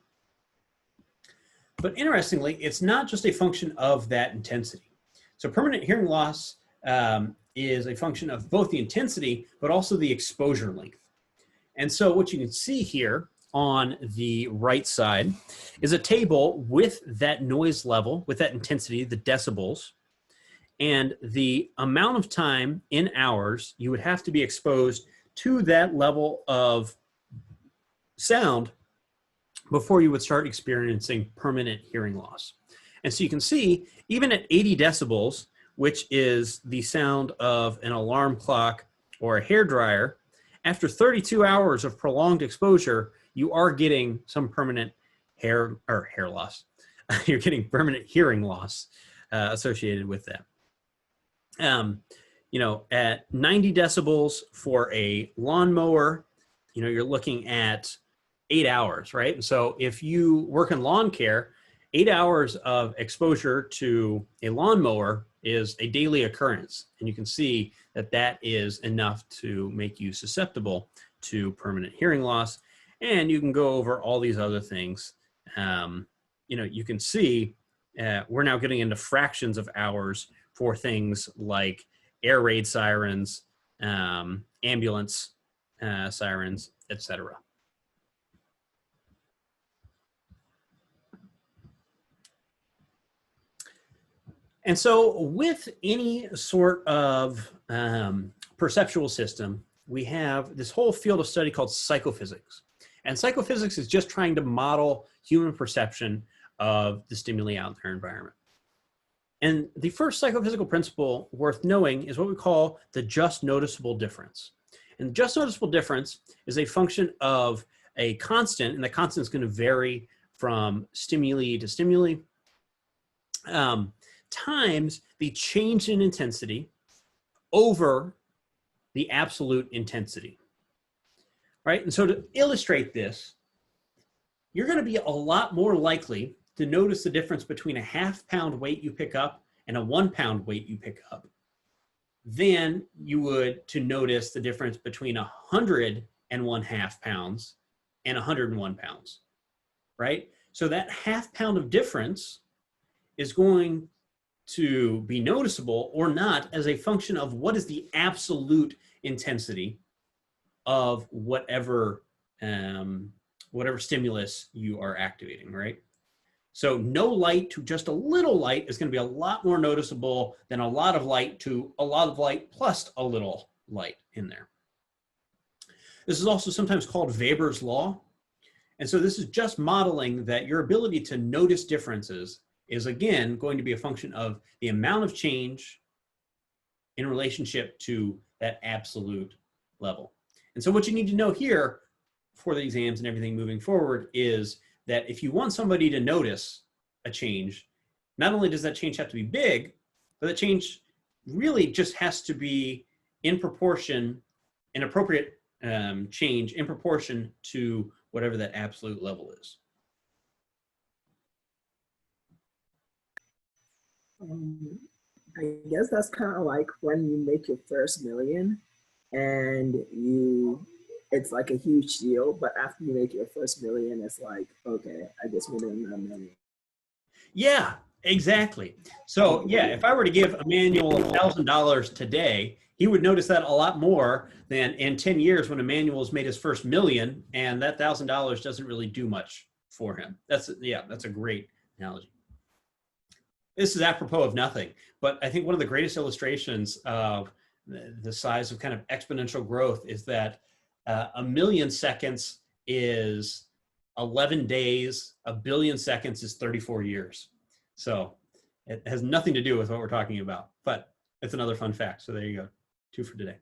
But interestingly, it's not just a function of that intensity. So permanent hearing loss is a function of both the intensity, but also the exposure length. And so what you can see here on the right side is a table with that noise level, with that intensity, the decibels, and the amount of time in hours you would have to be exposed to that level of sound before you would start experiencing permanent hearing loss. And so you can see, even at 80 decibels, which is the sound of an alarm clock or a hairdryer, after 32 hours of prolonged exposure, you are getting some permanent hair loss. You're getting permanent hearing loss associated with that. At 90 decibels for a lawnmower, you're looking at 8 hours, right? And so if you work in lawn care, 8 hours of exposure to a lawnmower is a daily occurrence. And you can see that that is enough to make you susceptible to permanent hearing loss. And you can go over all these other things. You can see we're now getting into fractions of hours for things like air raid sirens, ambulance sirens, etc. And so with any sort of perceptual system, we have this whole field of study called psychophysics. And psychophysics is just trying to model human perception of the stimuli out in their environment. And the first psychophysical principle worth knowing is what we call the just noticeable difference. And the just noticeable difference is a function of a constant, and the constant is going to vary from stimuli to stimuli, times the change in intensity over the absolute intensity, right? And so to illustrate this, you're going to be a lot more likely to notice the difference between a half-pound weight you pick up and a 1 pound weight you pick up than you would to notice the difference between 101 half pounds and 101 pounds. right? So that half pound of difference is going to be noticeable or not as a function of what is the absolute intensity of whatever whatever stimulus you are activating, right? So no light to just a little light is going to be a lot more noticeable than a lot of light to a lot of light plus a little light in there. This is also sometimes called Weber's law. And so this is just modeling that your ability to notice differences is, again, going to be a function of the amount of change in relationship to that absolute level. And so what you need to know here for the exams and everything moving forward is that if you want somebody to notice a change, not only does that change have to be big, but the change really just has to be in proportion, an appropriate change in proportion to whatever that absolute level is. I guess that's kind of like when you make your first million and it's like a huge deal, but after you make your first million, it's like, okay, I just made another million. Yeah, exactly. So yeah, if I were to give Emmanuel $1,000 today, he would notice that a lot more than in 10 years when Emmanuel's made his first million, and that $1,000 doesn't really do much for him. That's a great analogy. This is apropos of nothing, but I think one of the greatest illustrations of the size of kind of exponential growth is that a million seconds is 11 days, a billion seconds is 34 years. So it has nothing to do with what we're talking about, but it's another fun fact. So there you go, 2 for today.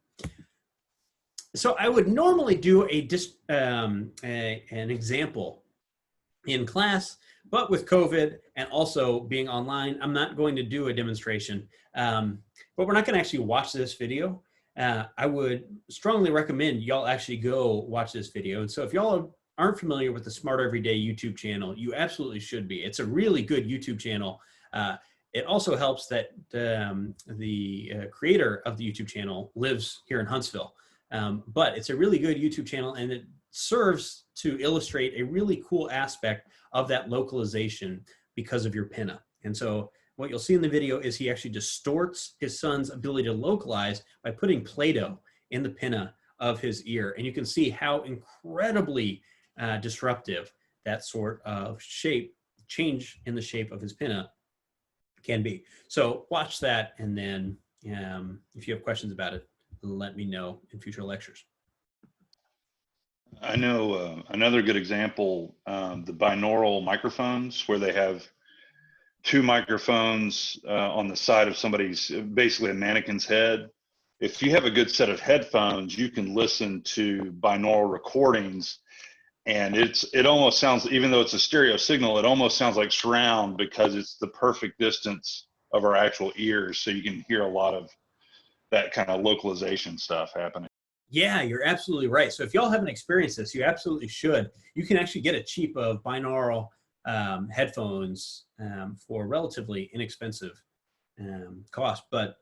So I would normally do an example in class, but with COVID and also being online, I'm not going to do a demonstration. But we're not going to actually watch this video. I would strongly recommend y'all actually go watch this video. And so if y'all aren't familiar with the Smart Everyday YouTube channel, you absolutely should be. It's a really good YouTube channel. It also helps that the creator of the YouTube channel lives here in Huntsville. But it's a really good YouTube channel, and it serves to illustrate a really cool aspect of that localization because of your pinna. And so what you'll see in the video is he actually distorts his son's ability to localize by putting Play-Doh in the pinna of his ear. And you can see how incredibly disruptive that sort of change in the shape of his pinna can be. So watch that, and then if you have questions about it, let me know in future lectures. I know another good example, the binaural microphones, where they have 2 microphones on the side of somebody's, basically a mannequin's head. If you have a good set of headphones, you can listen to binaural recordings, and it almost sounds, even though it's a stereo signal, it almost sounds like surround because it's the perfect distance of our actual ears, so you can hear a lot of that kind of localization stuff happening. Yeah, you're absolutely right. So if y'all haven't experienced this, you absolutely should. You can actually get a cheap of binaural headphones for relatively inexpensive cost, but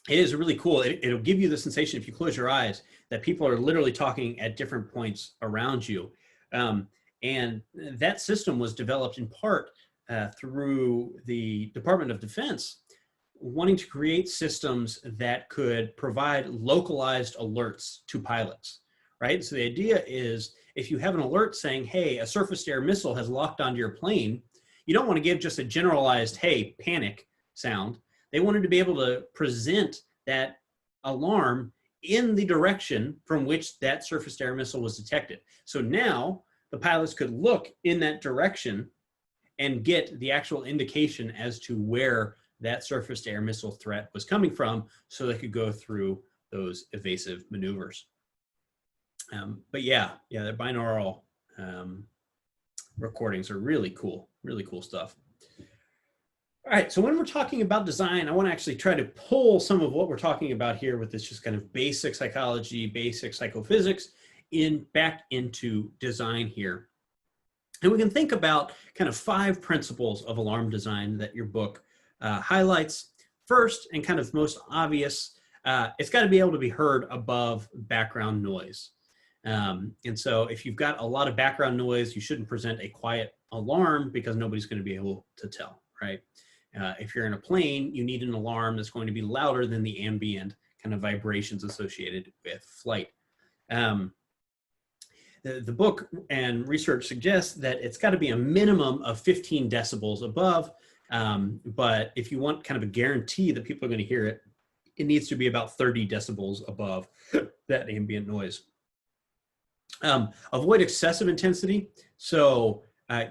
it is really cool. It'll give you the sensation, if you close your eyes, that people are literally talking at different points around you. And that system was developed in part through the Department of Defense, wanting to create systems that could provide localized alerts to pilots, right? So the idea is, if you have an alert saying, hey, a surface-to-air missile has locked onto your plane, you don't want to give just a generalized, hey, panic sound. They wanted to be able to present that alarm in the direction from which that surface-to-air missile was detected. So now the pilots could look in that direction and get the actual indication as to where that surface-to-air missile threat was coming from, so they could go through those evasive maneuvers. But yeah, the binaural recordings are really cool stuff. All right, so when we're talking about design, I want to actually try to pull some of what we're talking about here with this just kind of basic psychology, basic psychophysics back into design here. And we can think about kind of 5 principles of alarm design that your book highlights. First, and kind of most obvious, it's got to be able to be heard above background noise. And so if you've got a lot of background noise, you shouldn't present a quiet alarm because nobody's going to be able to tell, right? If you're in a plane, you need an alarm that's going to be louder than the ambient kind of vibrations associated with flight. The book and research suggests that it's got to be a minimum of 15 decibels above, but if you want kind of a guarantee that people are going to hear it, it needs to be about 30 decibels above that ambient noise. Avoid excessive intensity. So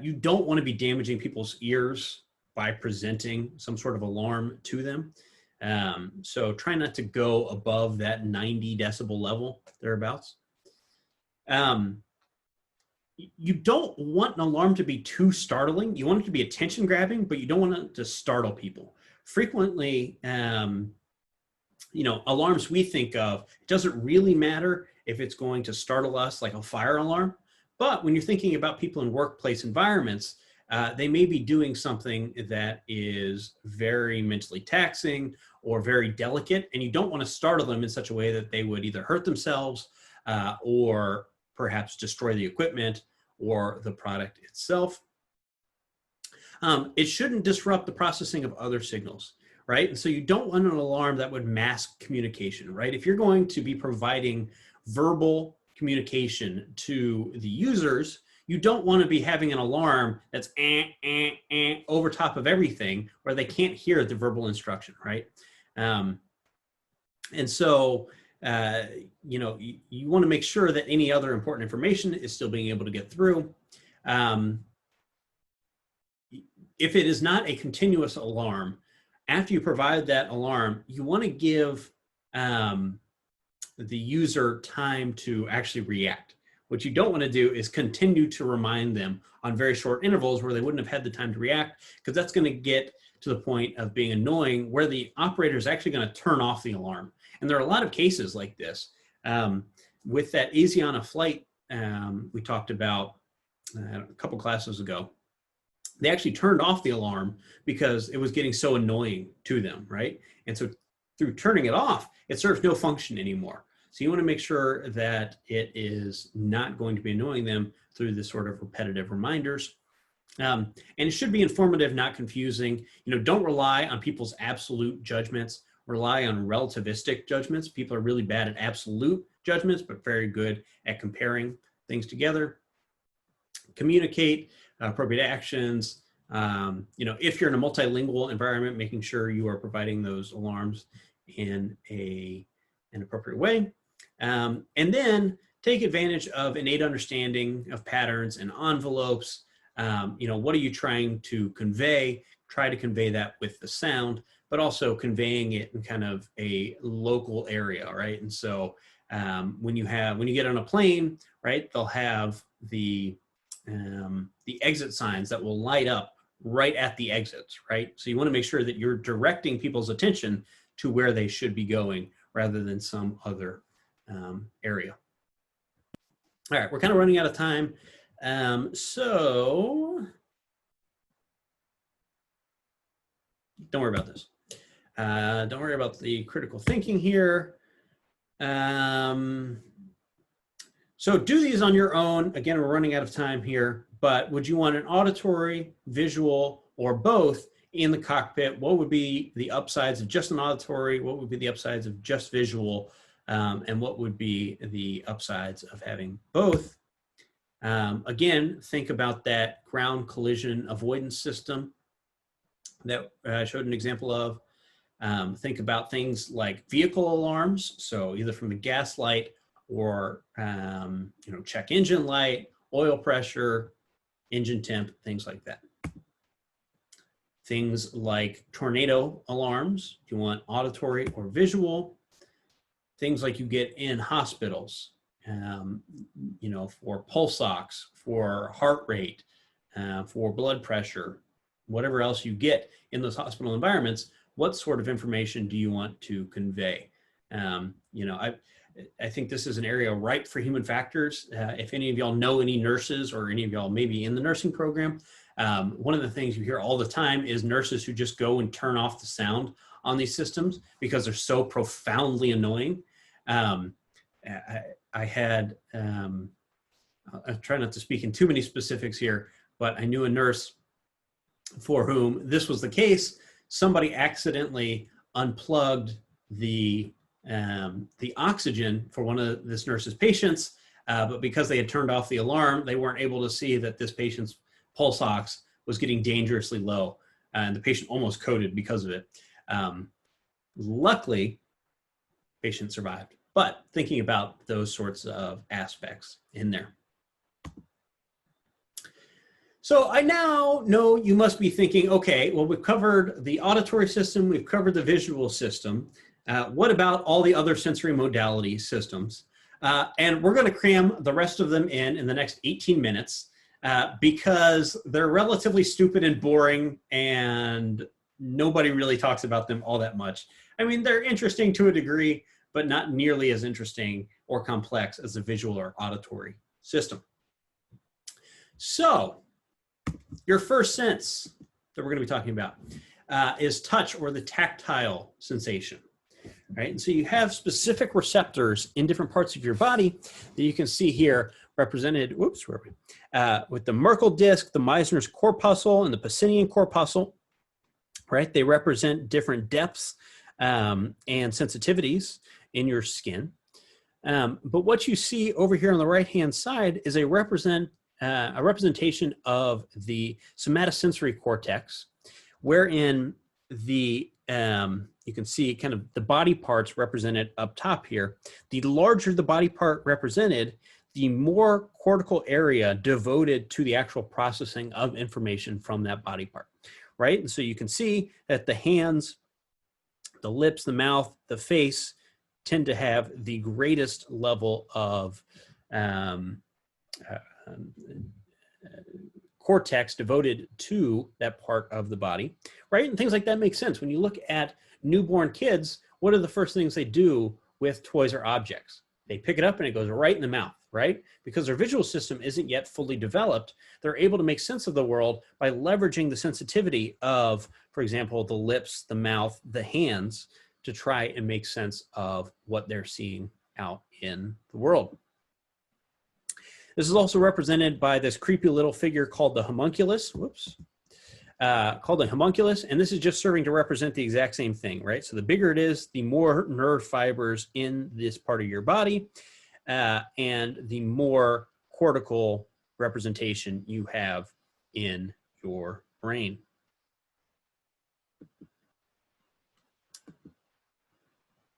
you don't want to be damaging people's ears by presenting some sort of alarm to them. So try not to go above that 90 decibel level, thereabouts. You don't want an alarm to be too startling. You want it to be attention grabbing, but you don't want it to startle people. Frequently, alarms we think of, it doesn't really matter if it's going to startle us like a fire alarm. But when you're thinking about people in workplace environments, they may be doing something that is very mentally taxing or very delicate, and you don't want to startle them in such a way that they would either hurt themselves or perhaps destroy the equipment or the product itself. It shouldn't disrupt the processing of other signals, right? And so you don't want an alarm that would mask communication, right? If you're going to be providing verbal communication to the users, you don't want to be having an alarm that's over top of everything where they can't hear the verbal instruction, right? And so, you want to make sure that any other important information is still being able to get through. If it is not a continuous alarm, after you provide that alarm, you want to give the user time to actually react. What you don't want to do is continue to remind them on very short intervals where they wouldn't have had the time to react, because that's going to get to the point of being annoying where the operator is actually going to turn off the alarm. And there are a lot of cases like this. With that Easy on a Flight we talked about a couple classes ago, they actually turned off the alarm because it was getting so annoying to them, right? And so through turning it off, it serves no function anymore. So you want to make sure that it is not going to be annoying them through this sort of repetitive reminders. And it should be informative, not confusing. Don't rely on people's absolute judgments. Rely on relativistic judgments. People are really bad at absolute judgments, but very good at comparing things together. Communicate appropriate actions. If you're in a multilingual environment, making sure you are providing those alarms in an appropriate way. And then take advantage of innate understanding of patterns and envelopes. What are you trying to convey? Try to convey that with the sound, but also conveying it in kind of a local area, right? And so when you get on a plane, right, they'll have the exit signs that will light up right at the exits, right? So you want to make sure that you're directing people's attention to where they should be going rather than some other area. All right, we're kind of running out of time. So don't worry about this. Don't worry about the critical thinking here. So do these on your own. Again, we're running out of time here, but would you want an auditory, visual, or both in the cockpit? What would be the upsides of just an auditory? What would be the upsides of just visual? And what would be the upsides of having both? Again, think about that ground collision avoidance system that I showed an example of. Think about things like vehicle alarms. So either from the gas light or check engine light, oil pressure, engine temp, things like that. Things like tornado alarms, if you want auditory or visual. Things like you get in hospitals, for pulse ox, for heart rate, for blood pressure, whatever else you get in those hospital environments. What sort of information do you want to convey? I think this is an area ripe for human factors. If any of y'all know any nurses or any of y'all maybe in the nursing program, one of the things you hear all the time is nurses who just go and turn off the sound on these systems because they're so profoundly annoying. I try not to speak in too many specifics here, but I knew a nurse for whom this was the case. Somebody accidentally unplugged the oxygen for one of this nurse's patients, but because they had turned off the alarm, they weren't able to see that this patient's pulse ox was getting dangerously low, and the patient almost coded because of it. Luckily, patient survived. But thinking about those sorts of aspects in there. So I now know you must be thinking, okay, well, we've covered the auditory system, we've covered the visual system. What about all the other sensory modality systems? And we're going to cram the rest of them in the next 18 minutes because they're relatively stupid and boring and nobody really talks about them all that much. I mean, they're interesting to a degree, but not nearly as interesting or complex as the visual or auditory system. So, your first sense that we're going to be talking about is touch, or the tactile sensation, right? And so you have specific receptors in different parts of your body that you can see here represented, whoops, where are we? With the Merkel disc, the Meissner's corpuscle, and the Pacinian corpuscle, right? They represent different depths and sensitivities in your skin. But what you see over here on the right-hand side is a representation of the somatosensory cortex, wherein the you can see kind of the body parts represented up top here. The larger the body part represented, the more cortical area devoted to the actual processing of information from that body part, right? And so you can see that the hands, the lips, the mouth, the face tend to have the greatest level of cortex devoted to that part of the body, right? And things like that make sense. When you look at newborn kids, what are the first things they do with toys or objects? They pick it up and it goes right in the mouth, right? Because their visual system isn't yet fully developed. They're able to make sense of the world by leveraging the sensitivity of, for example, the lips, the mouth, the hands, to try and make sense of what they're seeing out in the world. This is also represented by this creepy little figure called the homunculus, called the homunculus, and this is just serving to represent the exact same thing, right? So the bigger it is, the more nerve fibers in this part of your body, and the more cortical representation you have in your brain.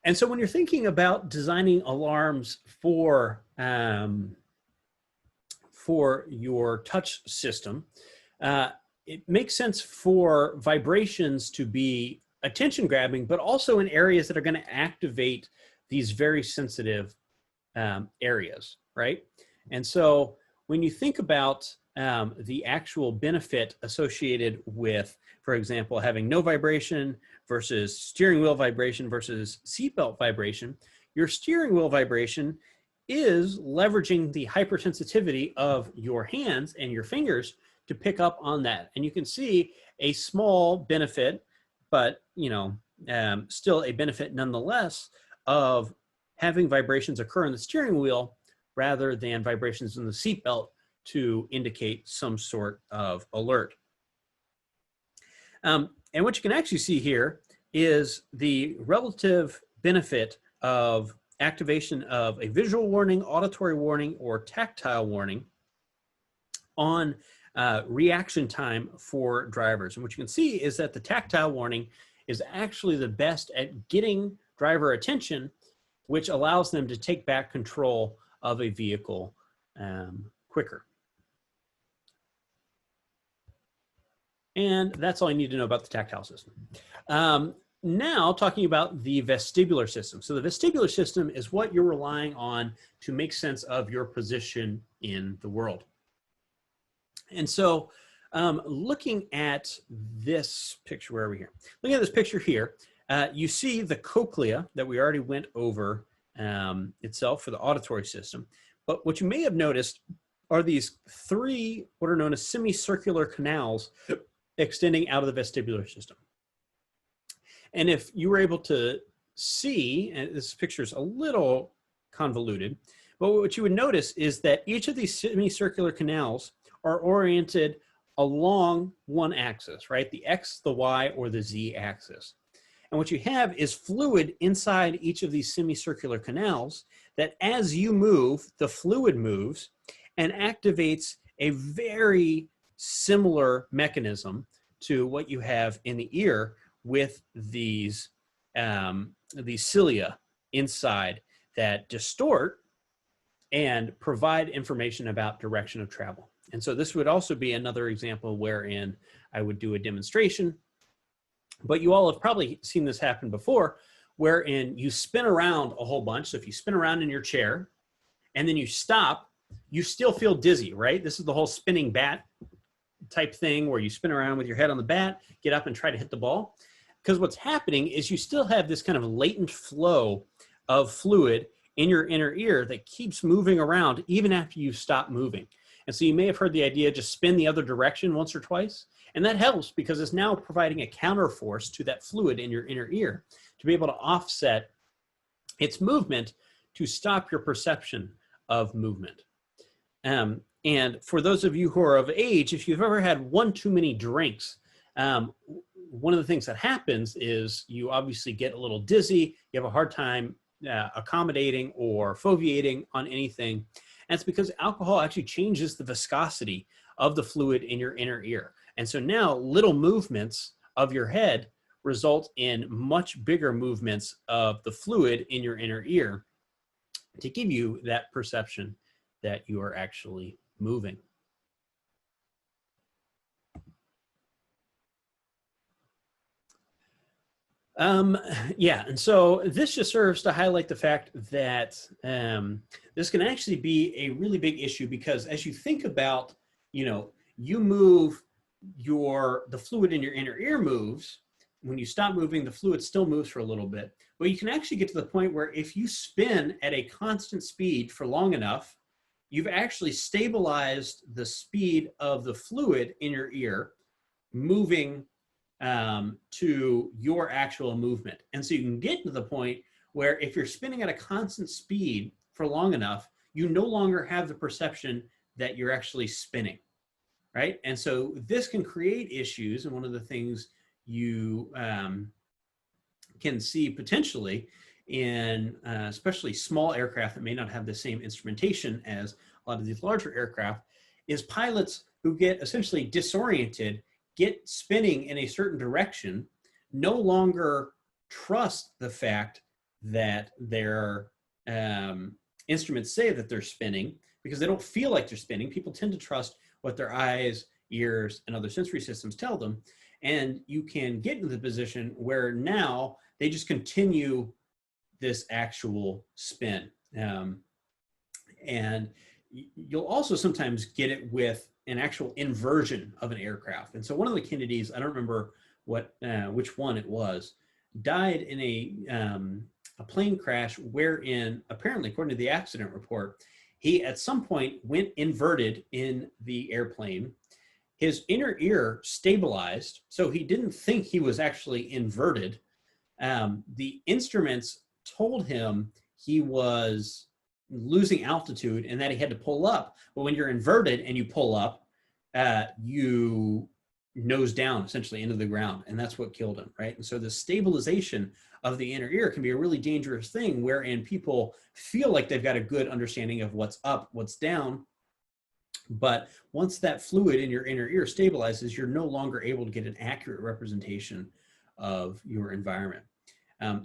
And so when you're thinking about designing alarms for your touch system, it makes sense for vibrations to be attention grabbing, but also in areas that are going to activate these very sensitive areas, right? And so when you think about the actual benefit associated with, for example, having no vibration versus steering wheel vibration versus seatbelt vibration, your steering wheel vibration is leveraging the hypersensitivity of your hands and your fingers to pick up on that. And you can see a small benefit, but still a benefit nonetheless, of having vibrations occur in the steering wheel rather than vibrations in the seatbelt to indicate some sort of alert. And what you can actually see here is the relative benefit of activation of a visual warning, auditory warning, or tactile warning on reaction time for drivers. And what you can see is that the tactile warning is actually the best at getting driver attention, which allows them to take back control of a vehicle quicker. And that's all I need to know about the tactile system. Now talking about the vestibular system. So the vestibular system is what you're relying on to make sense of your position in the world. And so looking at this picture, where are we here? Looking at this picture here, you see the cochlea that we already went over itself for the auditory system. But what you may have noticed are these three what are known as semicircular canals extending out of the vestibular system. And if you were able to see, and this picture is a little convoluted, but what you would notice is that each of these semicircular canals are oriented along one axis, right? The X, the Y, or the Z axis. And what you have is fluid inside each of these semicircular canals that as you move, the fluid moves and activates a very similar mechanism to what you have in the ear with these cilia inside that distort and provide information about direction of travel. And so this would also be another example wherein I would do a demonstration, but you all have probably seen this happen before, wherein you spin around a whole bunch. So if you spin around in your chair and then you stop, you still feel dizzy, right? This is the whole spinning bat type thing where you spin around with your head on the bat, get up and try to hit the ball. Because what's happening is you still have this kind of latent flow of fluid in your inner ear that keeps moving around even after you stop moving. And so you may have heard the idea, just spin the other direction once or twice. And that helps because it's now providing a counterforce to that fluid in your inner ear to be able to offset its movement to stop your perception of movement. And for those of you who are of age, if you've ever had one too many drinks, one of the things that happens is you obviously get a little dizzy, you have a hard time accommodating or foveating on anything. And it's because alcohol actually changes the viscosity of the fluid in your inner ear. And so now little movements of your head result in much bigger movements of the fluid in your inner ear to give you that perception that you are actually moving. Yeah, and so this just serves to highlight the fact that this can actually be a really big issue because as you think about, you move the fluid in your inner ear moves. When you stop moving, the fluid still moves for a little bit. But you can actually get to the point where if you spin at a constant speed for long enough, you've actually stabilized the speed of the fluid in your ear moving to your actual movement. And so you can get to the point where if you're spinning at a constant speed for long enough, you no longer have the perception that you're actually spinning, right? And so this can create issues. And one of the things you can see potentially in especially small aircraft that may not have the same instrumentation as a lot of these larger aircraft is pilots who get essentially disoriented, get spinning in a certain direction, no longer trust the fact that their instruments say that they're spinning because they don't feel like they're spinning. People tend to trust what their eyes, ears, and other sensory systems tell them. And you can get into the position where now they just continue this actual spin. And you'll also sometimes get it with an actual inversion of an aircraft. And so one of the Kennedys, I don't remember which one it was, died in a plane crash wherein apparently, according to the accident report, he at some point went inverted in the airplane. His inner ear stabilized, so he didn't think he was actually inverted. The instruments told him he was losing altitude and that he had to pull up. But when you're inverted and you pull up, you nose down essentially into the ground, and that's what killed him, right? And so the stabilization of the inner ear can be a really dangerous thing wherein people feel like they've got a good understanding of what's up, what's down, but once that fluid in your inner ear stabilizes, you're no longer able to get an accurate representation of your environment.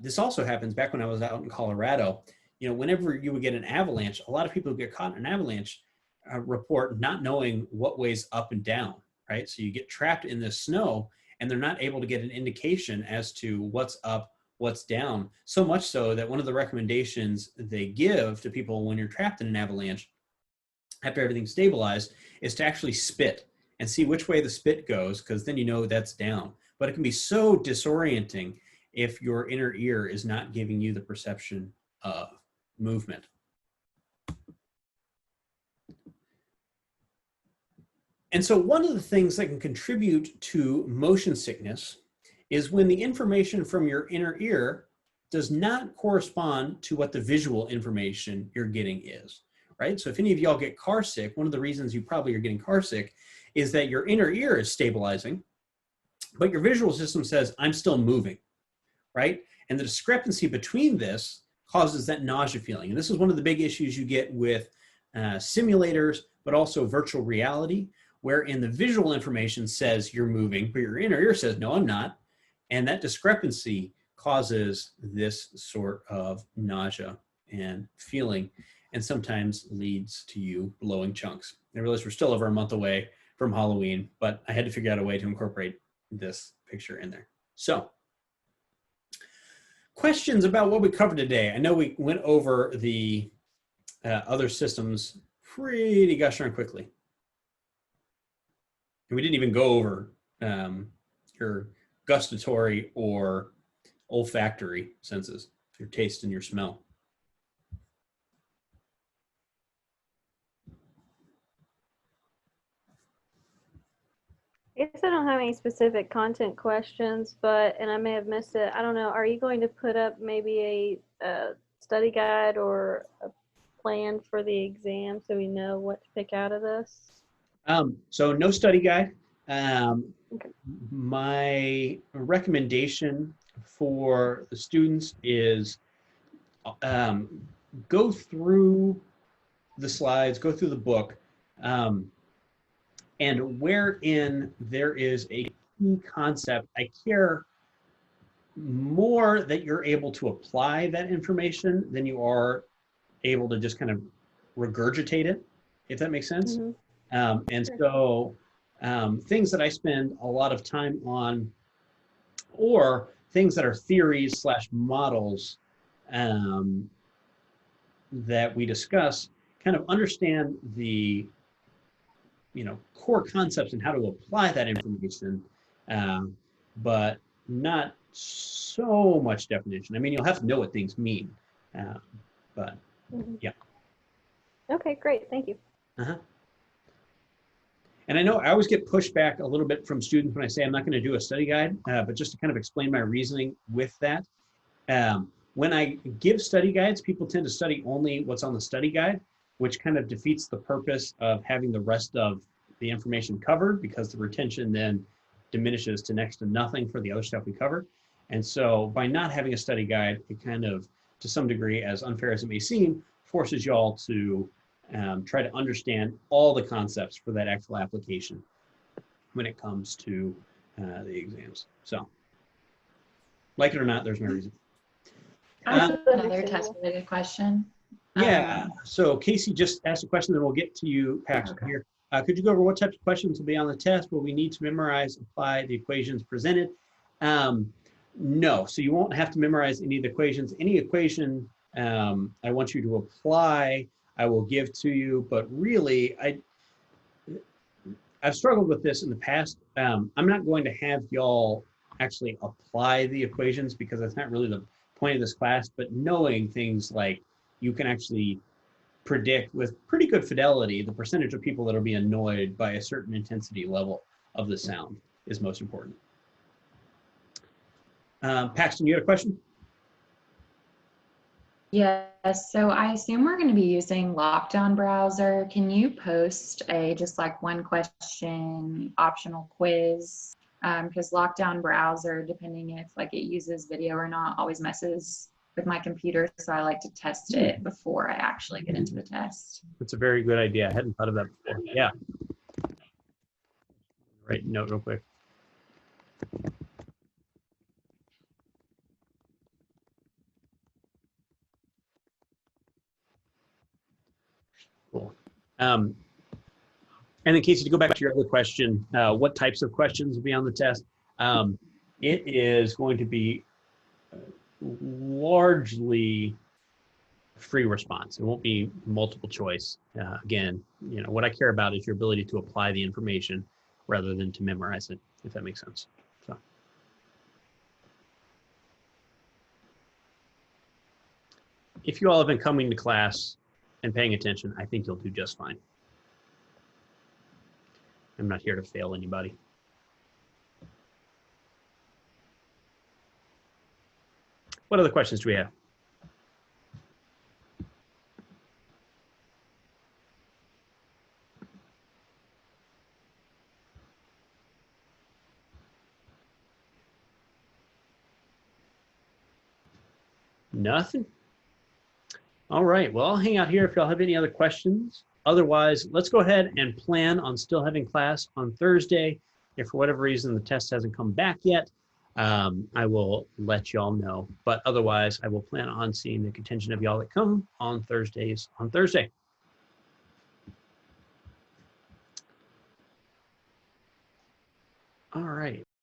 This also happens back when I was out in Colorado. Whenever you would get an avalanche, a lot of people who get caught in an avalanche report not knowing what way's up and down, right? So you get trapped in this snow and they're not able to get an indication as to what's up, what's down. So much so that one of the recommendations they give to people when you're trapped in an avalanche after everything's stabilized is to actually spit and see which way the spit goes, because then you know that's down. But it can be so disorienting if your inner ear is not giving you the perception of movement. And so one of the things that can contribute to motion sickness is when the information from your inner ear does not correspond to what the visual information you're getting is, right? So if any of y'all get car sick, one of the reasons you probably are getting car sick is that your inner ear is stabilizing, but your visual system says, I'm still moving, right? And the discrepancy between this causes that nausea feeling. And this is one of the big issues you get with simulators, but also virtual reality, wherein the visual information says you're moving, but your inner ear says, no, I'm not. And that discrepancy causes this sort of nausea and feeling, and sometimes leads to you blowing chunks. I realize we're still over a month away from Halloween, but I had to figure out a way to incorporate this picture in there. So, questions about what we covered today. I know we went over the other systems pretty gosh darn quickly. And we didn't even go over your gustatory or olfactory senses, your taste and your smell. I guess I don't have any specific content questions, but, and I may have missed it, I don't know, are you going to put up maybe a study guide or a plan for the exam so we know what to pick out of this? So no study guide. Okay. My recommendation for the students is go through the slides, go through the book, and wherein there is a key concept, I care more that you're able to apply that information than you are able to just kind of regurgitate it, if that makes sense. Mm-hmm. And so things that I spend a lot of time on, or things that are theories / models that we discuss, kind of understand the core concepts and how to apply that information, but not so much definition. I mean, you'll have to know what things mean, but yeah. Okay, great, thank you. And I know I always get pushed back a little bit from students when I say I'm not going to do a study guide, but just to kind of explain my reasoning with that. When I give study guides, people tend to study only what's on the study guide, which kind of defeats the purpose of having the rest of the information covered, because the retention then diminishes to next to nothing for the other stuff we cover. And so by not having a study guide, it kind of, to some degree, as unfair as it may seem, forces y'all to try to understand all the concepts for that actual application when it comes to the exams. So, like it or not, there's my reason. I have another test-related question. Yeah, so Casey just asked a question, then we'll get to you, Paxton, here. Could you go over what types of questions will be on the test? Will we need to memorize, apply the equations presented? No, so you won't have to memorize any of the equations. Any equation I want you to apply, I will give to you, but really, I've struggled with this in the past. I'm not going to have y'all actually apply the equations because that's not really the point of this class, but knowing things like you can actually predict with pretty good fidelity the percentage of people that will be annoyed by a certain intensity level of the sound is most important. Paxton, you had a question? Yes, so I assume we're going to be using Lockdown Browser. Can you post a just like one question optional quiz? Because Lockdown Browser, depending if like it uses video or not, always messes with my computer, so I like to test it before I actually get into the test. That's a very good idea. I hadn't thought of that before. Yeah. Write a note real quick. Cool. And then Casey, to go back to your other question, what types of questions will be on the test? It is going to be largely free response. It won't be multiple choice. Again, what I care about is your ability to apply the information rather than to memorize it, if that makes sense. So, if you all have been coming to class and paying attention, I think you'll do just fine. I'm not here to fail anybody. What other questions do we have? Nothing? All right, well, I'll hang out here if y'all have any other questions. Otherwise, let's go ahead and plan on still having class on Thursday. If for whatever reason the test hasn't come back yet, I will let y'all know. But otherwise, I will plan on seeing the contingent of y'all that come on Thursdays on Thursday. All right.